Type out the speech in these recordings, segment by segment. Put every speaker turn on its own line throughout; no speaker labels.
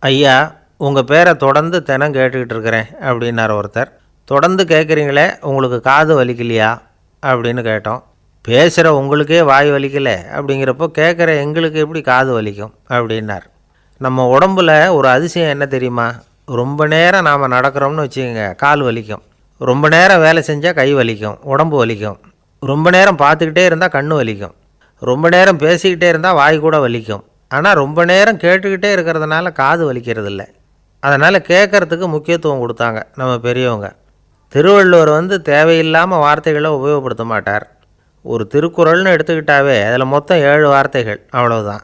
ஐயா, உங்கள் பேரை தொடர்ந்து தினம் கேட்டுக்கிட்டு இருக்கிறேன் அப்படின்னார் ஒருத்தர். தொடர்ந்து கேட்குறீங்களே, உங்களுக்கு காது வலிக்கலையா அப்படின்னு கேட்டோம். பேசுகிற உங்களுக்கே வாய் வலிக்கலை அப்படிங்கிறப்போ கேட்குற எங்களுக்கு எப்படி காது வலிக்கும் அப்படின்னார். நம்ம உடம்புல ஒரு அதிசயம் என்ன தெரியுமா? ரொம்ப நேரம் நாம் நடக்கிறோம்னு வச்சுக்கோங்க, கால் வலிக்கும். ரொம்ப நேரம் வேலை செஞ்சால் கை வலிக்கும், உடம்பு வலிக்கும். ரொம்ப நேரம் பார்த்துக்கிட்டே இருந்தால் கண்ணு வலிக்கும். ரொம்ப நேரம் பேசிக்கிட்டே இருந்தால் வாய் கூட வலிக்கும். ஆனால் ரொம்ப நேரம் கேட்டுக்கிட்டே இருக்கிறதுனால காது வலிக்கிறது இல்லை. அதனால் கேட்குறதுக்கு முக்கியத்துவம் கொடுத்தாங்க நம்ம பெரியவங்க. திருவள்ளுவர் தேவையில்லாமல் வார்த்தைகளை உபயோகப்படுத்த மாட்டார். ஒரு திருக்குறள்னு எடுத்துக்கிட்டாவே அதில் மொத்தம் 7 வார்த்தைகள், அவ்வளவுதான்.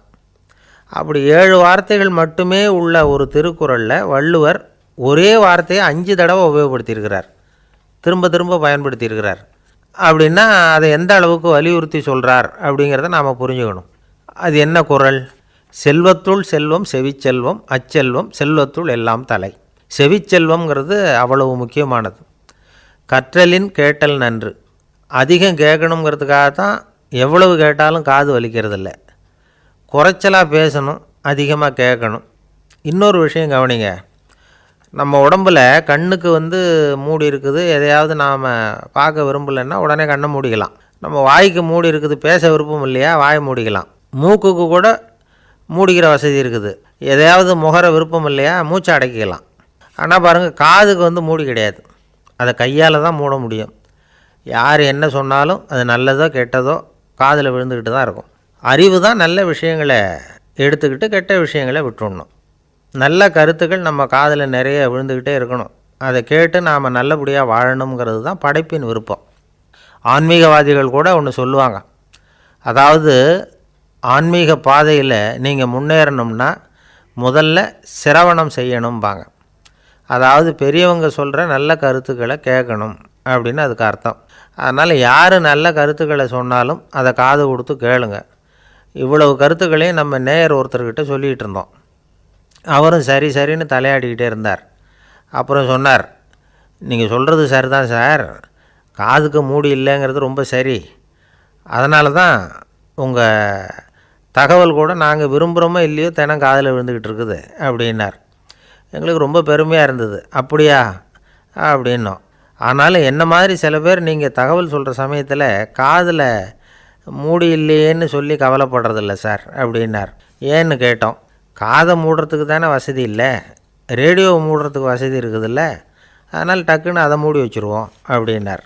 அப்படி 7 வார்த்தைகள் மட்டுமே உள்ள ஒரு திருக்குறளில் வள்ளுவர் ஒரே வார்த்தையை 5 தடவை உபயோகப்படுத்தியிருக்கிறார், திரும்ப திரும்ப பயன்படுத்தியிருக்கிறார். அப்படின்னா அதை எந்த அளவுக்கு வலியுறுத்தி சொல்கிறார் அப்படிங்கிறத நாம் புரிஞ்சுக்கணும். அது என்ன குறள்? செல்வத்துள் செல்வம் செவிச்செல்வம், அச்செல்வம் செல்வத்துள் எல்லாம் தலை. செவிச்செல்வம்ங்கிறது அவ்வளவு முக்கியமானது. கற்றலின் கேட்டல் நன்று. அதிகம் கேட்கணுங்கிறதுக்காக தான் எவ்வளவு கேட்டாலும் காது வலிக்கிறதில்ல. குறைச்சலாக பேசணும், அதிகமாக கேட்கணும். இன்னொரு விஷயம் கவனிங்க. நம்ம உடம்பில் கண்ணுக்கு மூடி இருக்குது, எதையாவது நாம் பார்க்க விரும்பலைன்னா உடனே கண்ணை மூடிக்கலாம். நம்ம வாய்க்கு மூடி இருக்குது, பேச விருப்பம் இல்லையா, வாயை மூடிக்கலாம். மூக்குக்கு கூட மூடிக்கிற வசதி இருக்குது, எதையாவது முகர விருப்பம் இல்லையா, மூச்சை அடக்கிக்கலாம். ஆனால் பாருங்கள், காதுக்கு மூடி கிடையாது. அதை கையால் தான் மூட முடியும். யார் என்ன சொன்னாலும் அது நல்லதோ கெட்டதோ காதில் விழுந்துக்கிட்டு தான் இருக்கும். அறிவு தான் நல்ல விஷயங்களை எடுத்துக்கிட்டு கெட்ட விஷயங்களை விட்டுடணும். நல்ல கருத்துக்கள் நம்ம காதில் நிறைய விழுந்துக்கிட்டே இருக்கணும். அதை கேட்டு நாம் நல்லபடியாக வாழணுங்கிறது தான் படைப்பின் விருப்பம். ஆன்மீகவாதிகள் கூட ஒன்று சொல்லுவாங்க. அதாவது, ஆன்மீக பாதையில் நீங்கள் முன்னேறணும்னா முதல்ல சிரவணம் செய்யணும்பாங்க. அதாவது பெரியவங்க சொல்கிற நல்ல கருத்துக்களை கேட்கணும் அப்படின்னு அதுக்கு அர்த்தம். அதனால் யார் நல்ல கருத்துக்களை சொன்னாலும் அதை காது கொடுத்து கேளுங்க. இவ்வளவு கருத்துக்களையும் நம்ம நேயர் ஒருத்தர்கிட்ட சொல்லிகிட்டு இருந்தோம். அவரும் சரி சரின்னு தலையாடிக்கிட்டே இருந்தார். அப்புறம் சொன்னார், நீங்கள் சொல்கிறது சரிதான் சார், காதுக்கு மூடி இல்லைங்கிறது ரொம்ப சரி. அதனால தான் உங்கள் தகவல் கூட நாங்கள் விரும்புகிறோமோ இல்லையோ தினம் காதில் விழுந்துக்கிட்டு இருக்குது அப்படின்னார். எங்களுக்கு ரொம்ப பெருமையாக இருந்தது. அப்படியா அப்படின்னோம். ஆனாலும் என்ன மாதிரி சில பேர் நீங்கள் தகவல் சொல்கிற சமயத்தில் காதில் மூடி இல்லையேன்னு சொல்லி கவலைப்படுறதில்ல சார் அப்படின்னார். ஏன்னு கேட்டோம். காதை மூடுறதுக்கு தானே வசதி இல்லை, ரேடியோவை மூடுறதுக்கு வசதி இருக்குதுல்ல, அதனால் டக்குன்னு அதை மூடி வச்சுருவோம் அப்படின்னார்.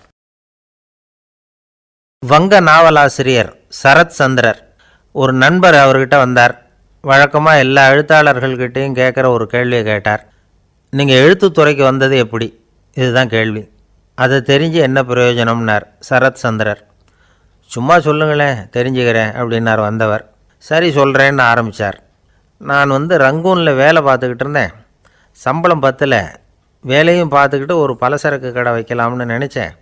வங்க நாவலாசிரியர் சரத் சந்திரர் ஒரு நண்பர் அவர்கிட்ட வந்தார். வழக்கமாக எல்லா எழுத்தாளர்கள்கிட்டையும் கேட்குற ஒரு கேள்வியை கேட்டார். நீங்கள் எழுத்துத்துறைக்கு வந்தது எப்படி? இதுதான் கேள்வி. அதை தெரிஞ்சு என்ன பிரயோஜனம்னார் சரத் சந்திரர். சும்மா சொல்லுங்களேன், தெரிஞ்சுக்கிறேன் அப்படின்னார் வந்தவர். சரி சொல்கிறேன்னு ஆரம்பித்தார். நான் ரங்கூனில் வேலை பார்த்துக்கிட்டு இருந்தேன். சம்பளம் பத்தல. வேலையும் பார்த்துக்கிட்டு ஒரு பலசரக்கு கடை வைக்கலாம்னு நினச்சேன்.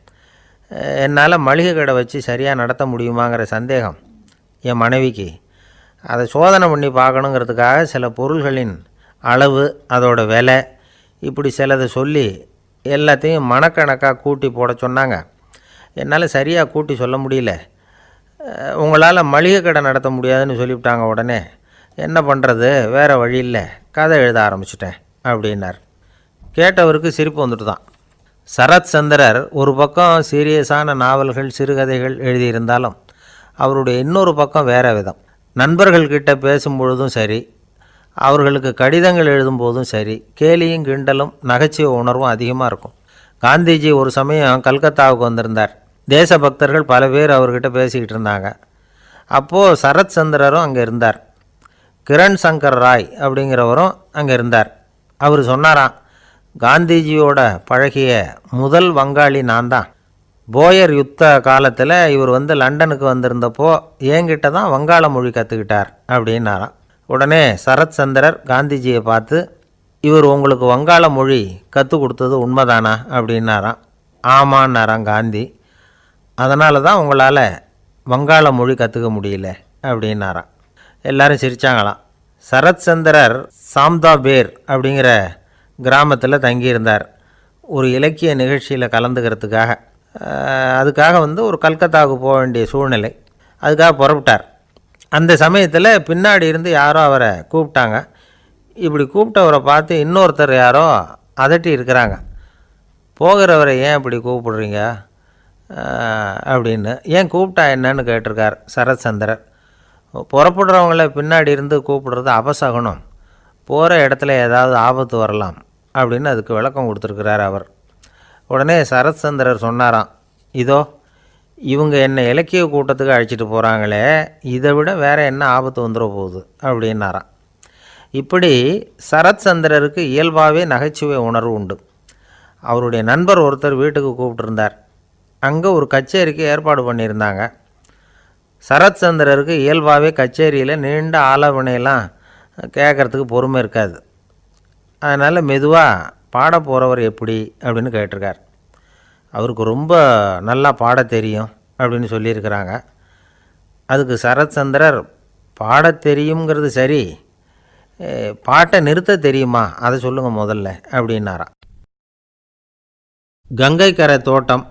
என்னால் மளிகை கடை வச்சு சரியாக நடத்த முடியுமாங்கிற சந்தேகம் என் மனைவிக்கு. அதை சோதனை பண்ணி பார்க்கணுங்கிறதுக்காக சில பொருள்களின் அளவு, அதோட விலை, இப்படி சிலதை சொல்லி எல்லாத்தையும் மனக்கணக்காக கூட்டி போட சொன்னாங்க. என்னால் சரியாக கூட்டி சொல்ல முடியல. உங்களால் மளிகை கடை நடத்த முடியாதுன்னு சொல்லிவிட்டாங்க. உடனே என்ன பண்ணுறது, வேறு வழி இல்லை, கதை எழுத ஆரம்பிச்சிட்டேன் அப்படின்னார். கேட்டவருக்கு சிரிப்பு வந்துட்டு தான். சரத் சந்திரர் ஒரு பக்கம் சீரியஸான நாவல்கள், சிறுகதைகள் எழுதியிருந்தாலும் அவருடைய இன்னொரு பக்கம் வேறு விதம். நண்பர்கள்கிட்ட பேசும்பொழுதும் சரி, அவர்களுக்கு கடிதங்கள் எழுதும்போதும் சரி, கேலியும் கிண்டலும் நகைச்சுவை உணர்வும் அதிகமாக இருக்கும். காந்திஜி ஒரு சமயம் கல்கத்தாவுக்கு வந்திருந்தார். தேசபக்தர்கள் பல பேர் அவர்கிட்ட பேசிக்கிட்டு இருந்தாங்க. அப்போது சரத் சந்திரரும் அங்கே இருந்தார். கிரண் சங்கர் ராய் அப்படிங்கிறவரும் அங்கே இருந்தார். அவர் சொன்னாராம், காந்திஜியோட பழகிய முதல் வங்காளி நான் தான். போயர் யுத்த காலத்தில் இவர் லண்டனுக்கு வந்திருந்தப்போ என்கிட்ட தான் வங்காள மொழி கற்றுக்கிட்டார் அப்படின்னாராம். உடனே சரத் சந்திரர் காந்திஜியை பார்த்து, இவர் உங்களுக்கு வங்காள மொழி கற்றுக் கொடுத்தது உண்மைதானா அப்படின்னாராம். ஆமான்னாராம் காந்தி. அதனால தான் உங்களால் வங்காள மொழி கற்றுக்க முடியல அப்படின்னாராம். எல்லாரும் சிரித்தாங்களாம். சரத் சந்திரர் சாம்தாபேர் அப்படிங்கிற கிராமத்தில் தங்கியிருந்தார் ஒரு இலக்கிய நிகழ்ச்சியில் கலந்துக்கிறதுக்காக. அதுக்காக ஒரு கல்கத்தாவுக்கு போக வேண்டிய சூழ்நிலை. அதுக்காக புறப்பட்டார். அந்த சமயத்தில் பின்னாடி இருந்து யாரோ அவரை கூப்பிட்டாங்க. இப்படி கூப்பிட்டவரை பார்த்து இன்னொருத்தர் யாரோ அதட்டி இருக்கிறாங்க. போகிறவரை ஏன் இப்படி கூப்பிடுறீங்க அப்படின்னு. ஏன் கூப்பிட்டா என்னன்னு கேட்டிருக்கார் சரத்சந்திரர். புறப்படுறவங்கள பின்னாடி இருந்து கூப்பிடுறது அபசகுனம், போகிற இடத்துல ஏதாவது ஆபத்து வரலாம் அப்படின்னு அதுக்கு விளக்கம் கொடுத்துருக்கிறார் அவர். உடனே சரத்சந்திரர் சொன்னாராம், இதோ இவங்க என்னை இலக்கிய கூட்டத்துக்கு அழைச்சிட்டு போகிறாங்களே, இதை விட வேறு என்ன ஆபத்து வந்துட போகுது அப்படின்னாராம். இப்படி சரத்சந்திரருக்கு இயல்பாகவே நகைச்சுவை உணர்வு உண்டு. அவருடைய நண்பர் ஒருத்தர் வீட்டுக்கு கூப்பிட்டுருந்தார். அங்கே ஒரு கச்சேரிக்கு ஏற்பாடு பண்ணியிருந்தாங்க. சரத்சந்திரருக்கு இயல்பாகவே கச்சேரியில் நீண்ட ஆலோசனையெல்லாம் கேட்குறதுக்கு பொறுமை இருக்காது. அதனால் மெதுவாக பாட போகிறவர் எப்படி அப்படின்னு கேட்டிருக்கார். அவருக்கு ரொம்ப நல்லா பாட தெரியும் அப்படின்னு சொல்லியிருக்கிறாங்க. அதுக்கு சரத்சந்திரர், பாட தெரியுங்கிறது சரி, பாட்டை நிறுத்த தெரியுமா அதை சொல்லுங்கள் முதல்ல அப்படின்னாராம். கங்கை கரை தோட்டம்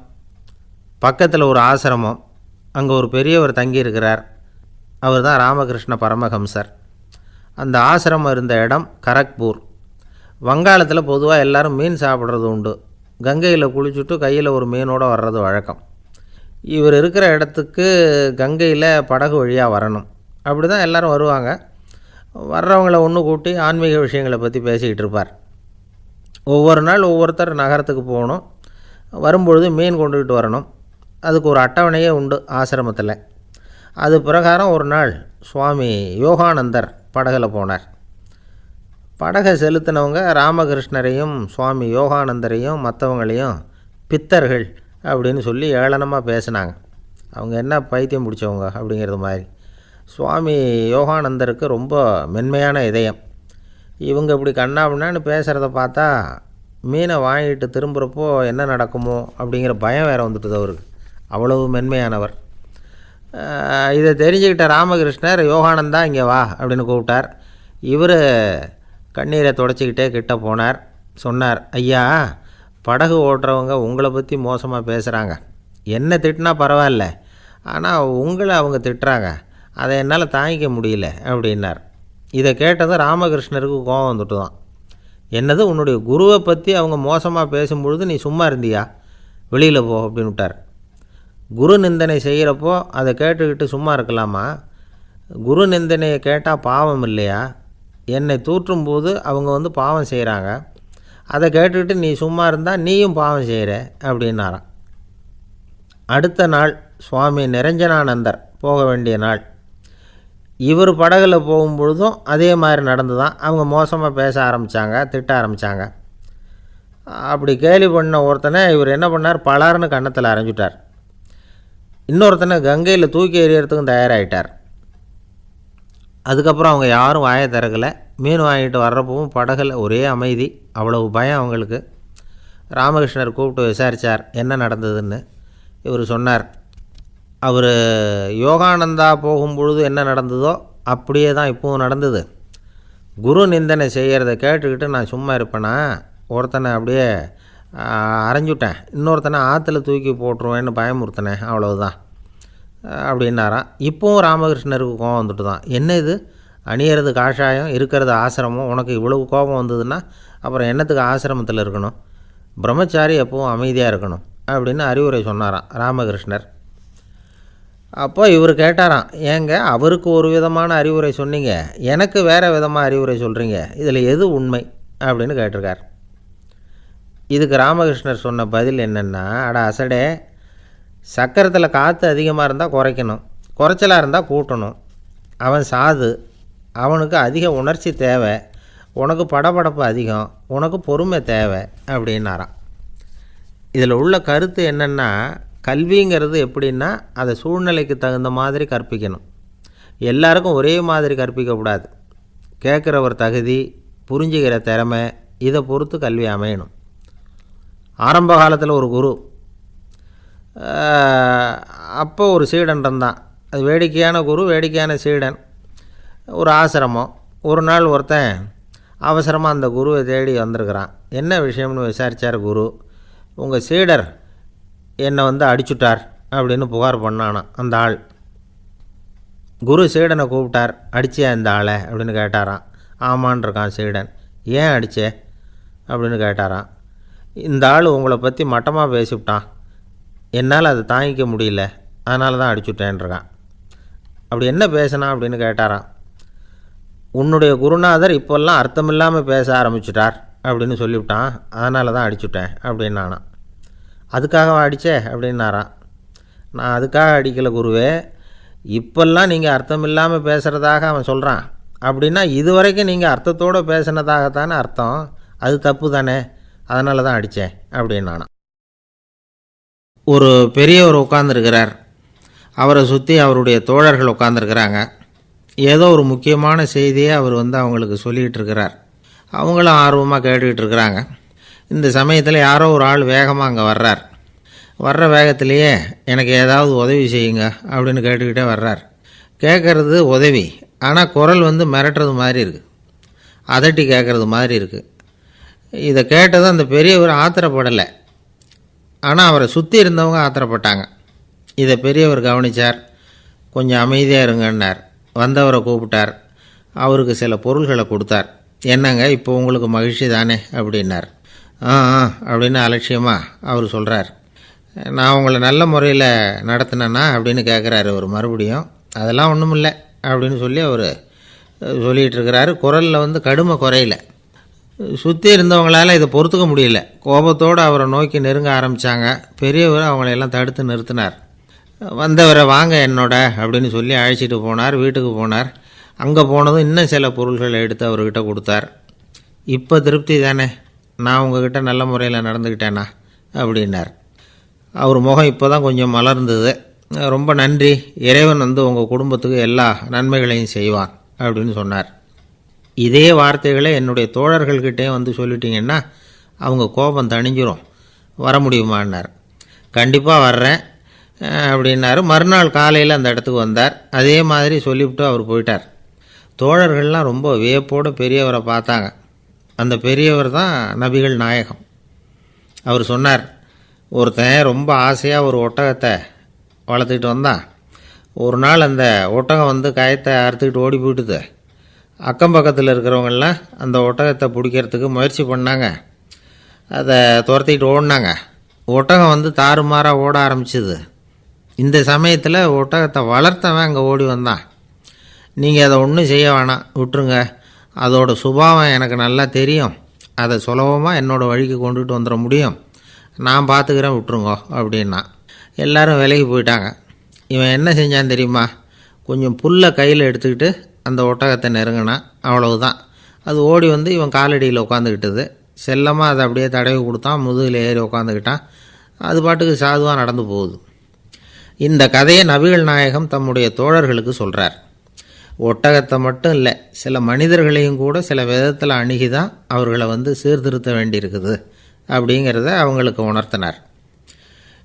பக்கத்தில் ஒரு ஆசிரமம், அங்கே ஒரு பெரியவர் தங்கியிருக்கிறார். அவர் தான் ராமகிருஷ்ண பரமஹம்சர். அந்த ஆசிரமம் இருந்த இடம் கரக்பூர். வங்காளத்தில் பொதுவாக எல்லோரும் மீன் சாப்பிட்றது உண்டு. கங்கையில் குளிச்சுட்டு கையில் ஒரு மீனோடு வர்றது வழக்கம். இவர் இருக்கிற இடத்துக்கு கங்கையில் படகு வழியாக வரணும். அப்படி தான் எல்லோரும் வருவாங்க. வர்றவங்கள ஒன்று கூட்டி ஆன்மீக விஷயங்களை பற்றி பேசிக்கிட்டு இருப்பார். ஒவ்வொரு நாள் ஒவ்வொருத்தர் நகரத்துக்கு போகணும். வரும்பொழுது மீன் கொண்டுக்கிட்டு வரணும். அதுக்கு ஒரு அட்டவணையே உண்டு ஆசிரமத்தில். அது பிரகாரம் ஒரு நாள் சுவாமி யோகானந்தர் படகில் போனார். படகை செலுத்தினவங்க ராமகிருஷ்ணரையும் சுவாமி யோகானந்தரையும் மற்றவங்களையும் பித்தர்கள் அப்படின்னு சொல்லி ஏளனமாக பேசினாங்க. அவங்க என்ன பைத்தியம் பிடிச்சவங்க அப்படிங்கிறது மாதிரி. சுவாமி யோகானந்தருக்கு ரொம்ப மென்மையான இதயம். இவங்க இப்படி கண்ணாபின்னான்னு பேசுகிறத பார்த்தா மீனை வாங்கிட்டு திரும்புகிறப்போ என்ன நடக்குமோ அப்படிங்கிற பயம் வேறு வந்துட்டுது அவருக்கு. அவ்வளவு மென்மையானவர். இதை தெரிஞ்சுக்கிட்ட ராமகிருஷ்ணர், யோகானந்தா இங்கே வா அப்படின்னு கூப்பிட்டார். இவர் கண்ணீரை தொடச்சிக்கிட்டே கிட்ட போனார். சொன்னார், ஐயா, படகு ஓட்டுறவங்க உங்களை பற்றி மோசமாக பேசுகிறாங்க. என்ன திட்டினா பரவாயில்ல, ஆனால் உங்களை அவங்க திட்டுறாங்க, அதை என்னால் தாங்கிக்க முடியல அப்படின்னார். இதை கேட்டதும் ராமகிருஷ்ணருக்கு கோபம் வந்துட்டு தான். என்னது, உன்னுடைய குருவை பற்றி அவங்க மோசமாக பேசும்பொழுது நீ சும்மா இருந்தியா, வெளியில் போ அப்படின்னு விட்டார். குரு நிந்தனை செய்கிறப்போ அதை கேட்டுக்கிட்டு சும்மா இருக்கலாமா? குரு நிந்தனையை கேட்டால் பாவம் இல்லையா? என்னை தூற்றும்போது அவங்க பாவம் செய்கிறாங்க, அதை கேட்டுக்கிட்டு நீ சும்மா இருந்தால் நீயும் பாவம் செய்கிற அப்படின்னாராம். அடுத்த நாள் சுவாமி நிரஞ்சனானந்தர் போக வேண்டிய நாள். இவர் படகுல போகும்பொழுதும் அதே மாதிரி நடந்து தான். அவங்க மோசமாக பேச ஆரம்பித்தாங்க, திட்ட ஆரம்பித்தாங்க. அப்படி கேலி பண்ண ஒருத்தனை இவர் என்ன பண்ணார், பலார்னு கன்னத்தில் அரைஞ்சிட்டார். இன்னொருத்தனை கங்கையில் தூக்கி எறியறதுக்கும் தயாராகிட்டார். அதுக்கப்புறம் அவங்க யாரும் வாயை திறக்கலை. மீன் வாங்கிட்டு வர்றப்பவும் படகுல ஒரே அமைதி. அவ்வளவு பயம் அவங்களுக்கு. ராமகிருஷ்ணர் கூப்பிட்டு விசாரித்தார் என்ன நடந்ததுன்னு. இவர் சொன்னார், அவர் யோகானந்தா போகும்பொழுது என்ன நடந்ததோ அப்படியே தான் இப்போவும் நடந்தது. குரு நிந்தனை செய்கிறத கேட்டுக்கிட்டு நான் சும்மா இருப்பேனா? ஒருத்தனை அப்படியே அரைஞ்சுட்டேன், இன்னொருத்தனை ஆற்றுல தூக்கி போட்டுருவேன்னு பயமுறுத்தினேன், அவ்வளவுதான் அப்படின்னாராம். இப்போவும் ராமகிருஷ்ணருக்கு கோபம் வந்துட்டு தான். என்ன இது, அணியறது காஷாயம், இருக்கிறது ஆசிரமம், உனக்கு இவ்வளவு கோபம் வந்ததுன்னா அப்புறம் என்னத்துக்கு ஆசிரமத்தில் இருக்கணும்? பிரம்மச்சாரி எப்பவும் அமைதியாக இருக்கணும் அப்படின்னு அறிவுரை சொன்னாராம் ராமகிருஷ்ணர். அப்போ இவர் கேட்டாராம், ஏங்க அவருக்கு ஒரு விதமான அறிவுரை சொன்னீங்க, எனக்கு வேறு விதமாக அறிவுரை சொல்கிறீங்க, இதில் எது உண்மை அப்படின்னு கேட்டிருக்கார். இதுக்கு ராமகிருஷ்ணர் சொன்ன பதில் என்னென்னா, அட அசடே, சக்கரத்தில் காற்று அதிகமாக இருந்தால் குறைக்கணும், குறைச்சலாக இருந்தால் கூட்டணும். அவன் சாது, அவனுக்கு அதிக உணர்ச்சி தேவை, உனக்கு படபடப்பு அதிகம், உனக்கு பொறுமை தேவை அப்படின்னாராம். இதில் உள்ள கருத்து என்னென்னா, கல்விங்கிறது எப்படின்னா அதை சூழ்நிலைக்கு தகுந்த மாதிரி கற்பிக்கணும். எல்லாருக்கும் ஒரே மாதிரி கற்பிக்கக்கூடாது. கேட்குறவர் தகுதி, புரிஞ்சுக்கிற திறமை, இதை பொறுத்து கல்வி அமையணும். ஆரம்ப காலத்தில் ஒரு குரு, அப்போ ஒரு சீடன் இருந்தான். அது வேடிக்கையான குரு, வேடிக்கையான சீடன். ஒரு ஆசிரமம். ஒரு நாள் ஒருத்தன் அவசரமாக அந்த குருவை தேடி வந்திருக்கிறான். என்ன விஷயம்னு விசாரித்தார் குரு. உங்கள் சீடர் என்னை அடிச்சுட்டார் அப்படின்னு புகார் பண்ணானான் அந்த ஆள். குரு சீடனை கூப்பிட்டார். அடிச்சியா இந்த ஆளை அப்படின்னு கேட்டாரான். ஆமான் இருக்கான் சீடன். ஏன் அடித்தே அப்படின்னு கேட்டாராம். இந்த ஆள் உங்களை பற்றி மட்டமாக பேசிவிட்டான், என்னால் அதை தாங்கிக்க முடியல, அதனால தான் அடிச்சுட்டேன்ருக்கான். அப்படி என்ன பேசினான் அப்படின்னு கேட்டாராம். உன்னுடைய குருநாதர் இப்போல்லாம் அர்த்தமில்லாமல் பேச ஆரம்பிச்சிட்டார் அப்படின்னு சொல்லிவிட்டான், அதனால தான் அடிச்சுட்டேன் அப்படின்னு நானான். அதுக்காக அடித்தே அப்படின்னாரான். நான் அதுக்காக அடிக்கலை குருவே, இப்போல்லாம் நீங்கள் அர்த்தமில்லாமல் பேசுகிறதாக அவன் சொல்கிறான், அப்படின்னா இதுவரைக்கும் நீங்கள் அர்த்தத்தோடு பேசினதாகத்தானே அர்த்தம், அது தப்பு தானே, அதனால தான் அடித்தேன் அப்படின்னு நானான். ஒரு பெரியவர் உட்கார்ந்துருக்கிறார். அவரை சுற்றி அவருடைய தோழர்கள் உட்காந்துருக்கிறாங்க. ஏதோ ஒரு முக்கியமான செய்தியை அவர் அவங்களுக்கு சொல்லிகிட்டு இருக்கிறார். அவங்களும் ஆர்வமாக கேட்டுக்கிட்டு இருக்கிறாங்க. இந்த சமயத்தில் யாரோ ஒரு ஆள் வேகமாக அங்கே வர்றார். வர்ற வேகத்திலேயே எனக்கு ஏதாவது உதவி செய்யுங்க அப்படின்னு கேட்டுக்கிட்டே வர்றார். கேட்குறது உதவி, ஆனால் குரல் மிரட்டுறது மாதிரி இருக்குது, அதட்டி கேட்குறது மாதிரி இருக்குது. இதை கேட்டதும் அந்த பெரியவர் ஆத்திரப்படலை, ஆனால் அவரை சுற்றி இருந்தவங்க ஆத்திரப்பட்டாங்க. இதை பெரியவர் கவனித்தார். கொஞ்சம் அமைதியாக இருங்கன்னார். வந்தவரை கூப்பிட்டார். அவருக்கு சில பொருள்களை கொடுத்தார். என்னங்க இப்போ உங்களுக்கு மகிழ்ச்சி தானே அப்படின்னார். ஆ அப்படின்னு அலட்சியமாக அவர் சொல்கிறார். நான் உங்களை நல்ல முறையில் நடத்தினேன்னா அப்படின்னு கேட்குறாரு அவர் மறுபடியும். அதெல்லாம் ஒன்றும் இல்லை அப்படின்னு சொல்லி அவர் சொல்லிகிட்டு இருக்கிறாரு. குரலில் கடுமை குறையில. சுற்றி இருந்தவங்களால் இதை பொறுத்துக்க முடியல. கோபத்தோடு அவரை நோக்கி நெருங்க ஆரம்பித்தாங்க. பெரியவர் அவங்களையெல்லாம் தடுத்து நிறுத்தினார். வந்தவரை வாங்க என்னோட அப்படின்னு சொல்லி அழைச்சிட்டு போனார். வீட்டுக்கு போனார். அங்கே போனதும் இன்னும் சில பொருள்களை எடுத்து அவர்கிட்ட கொடுத்தார். இப்போ திருப்தி தானே, நான் உங்ககிட்ட நல்ல முறையில் நடந்துக்கிட்டேனா அப்படின்னார். அவர் முகம் இப்போ தான் கொஞ்சம் மலர்ந்தது. ரொம்ப நன்றி, இறைவன் உங்கள் குடும்பத்துக்கு எல்லா நன்மைகளையும் செய்வான் அப்படின்னு சொன்னார். இதே வார்த்தைகளை என்னுடைய தோழர்கள்கிட்டே சொல்லிட்டீங்கன்னா அவங்க கோபம் தணிஞ்சிரும், வர முடியுமான்னார். கண்டிப்பாக வர்றேன் அப்படின்னாரு. மறுநாள் காலையில் அந்த இடத்துக்கு வந்தார். அதே மாதிரி சொல்லிவிட்டு அவர் போயிட்டார். தோழர்கள்லாம் ரொம்ப வியப்போடு பெரியவரை பார்த்தாங்க. அந்த பெரியவர் தான் நபிகள் நாயகம். அவர் சொன்னார், ஒருத்தன் ரொம்ப ஆசையாக ஒரு ஒட்டகத்தை வளர்த்துக்கிட்டு வந்தான். ஒரு நாள் அந்த ஒட்டகம் கயத்தை அறுத்துக்கிட்டு ஓடி போயிட்டுது. அக்கம் பக்கத்தில் இருக்கிறவங்கெல்லாம் அந்த ஒட்டகத்தை பிடிக்கிறதுக்கு முயற்சி பண்ணாங்க. அதை துரத்திக்கிட்டு ஓடினாங்க. ஒட்டகம் தாறுமாறாக ஓட ஆரம்பிச்சிது. இந்த சமயத்தில் ஒட்டகத்தை வளர்த்தவன் அங்கே ஓடி வந்தான். நீங்கள் அதை ஒன்றும் செய்ய வேணாம், விட்டுருங்க, அதோட சுபாவம் எனக்கு நல்லா தெரியும், அதை சுலபமாக என்னோடய வழிக்கு கொண்டுகிட்டு வந்துட முடியும், நான் பார்த்துக்கிறேன், விட்டுருங்கோ அப்படின்னா. எல்லோரும் விலகி போயிட்டாங்க. இவன் என்ன செஞ்சான் தெரியுமா? கொஞ்சம் புல்லை கையில் எடுத்துக்கிட்டு அந்த ஒட்டகத்தை நெருங்கினான். அவ்வளவுதான். அது ஓடி இவன் காலடியில் உட்காந்துக்கிட்டது. செல்லமாக அதை அப்படியே தடவி கொடுத்தான். முதுகில் ஏறி உட்காந்துக்கிட்டான். அது பாட்டுக்கு சாதுவாக நடந்து போகுது. இந்த கதையை நபிகள் நாயகம் தம்முடைய தோழர்களுக்கு சொல்கிறார். ஒட்டகத்தை மட்டும் இல்லை, சில மனிதர்களையும் கூட சில விதத்தில் அணுகி தான் அவர்களை சீர்திருத்த வேண்டியிருக்குது அப்படிங்கிறத அவங்களுக்கு உணர்த்தினார்.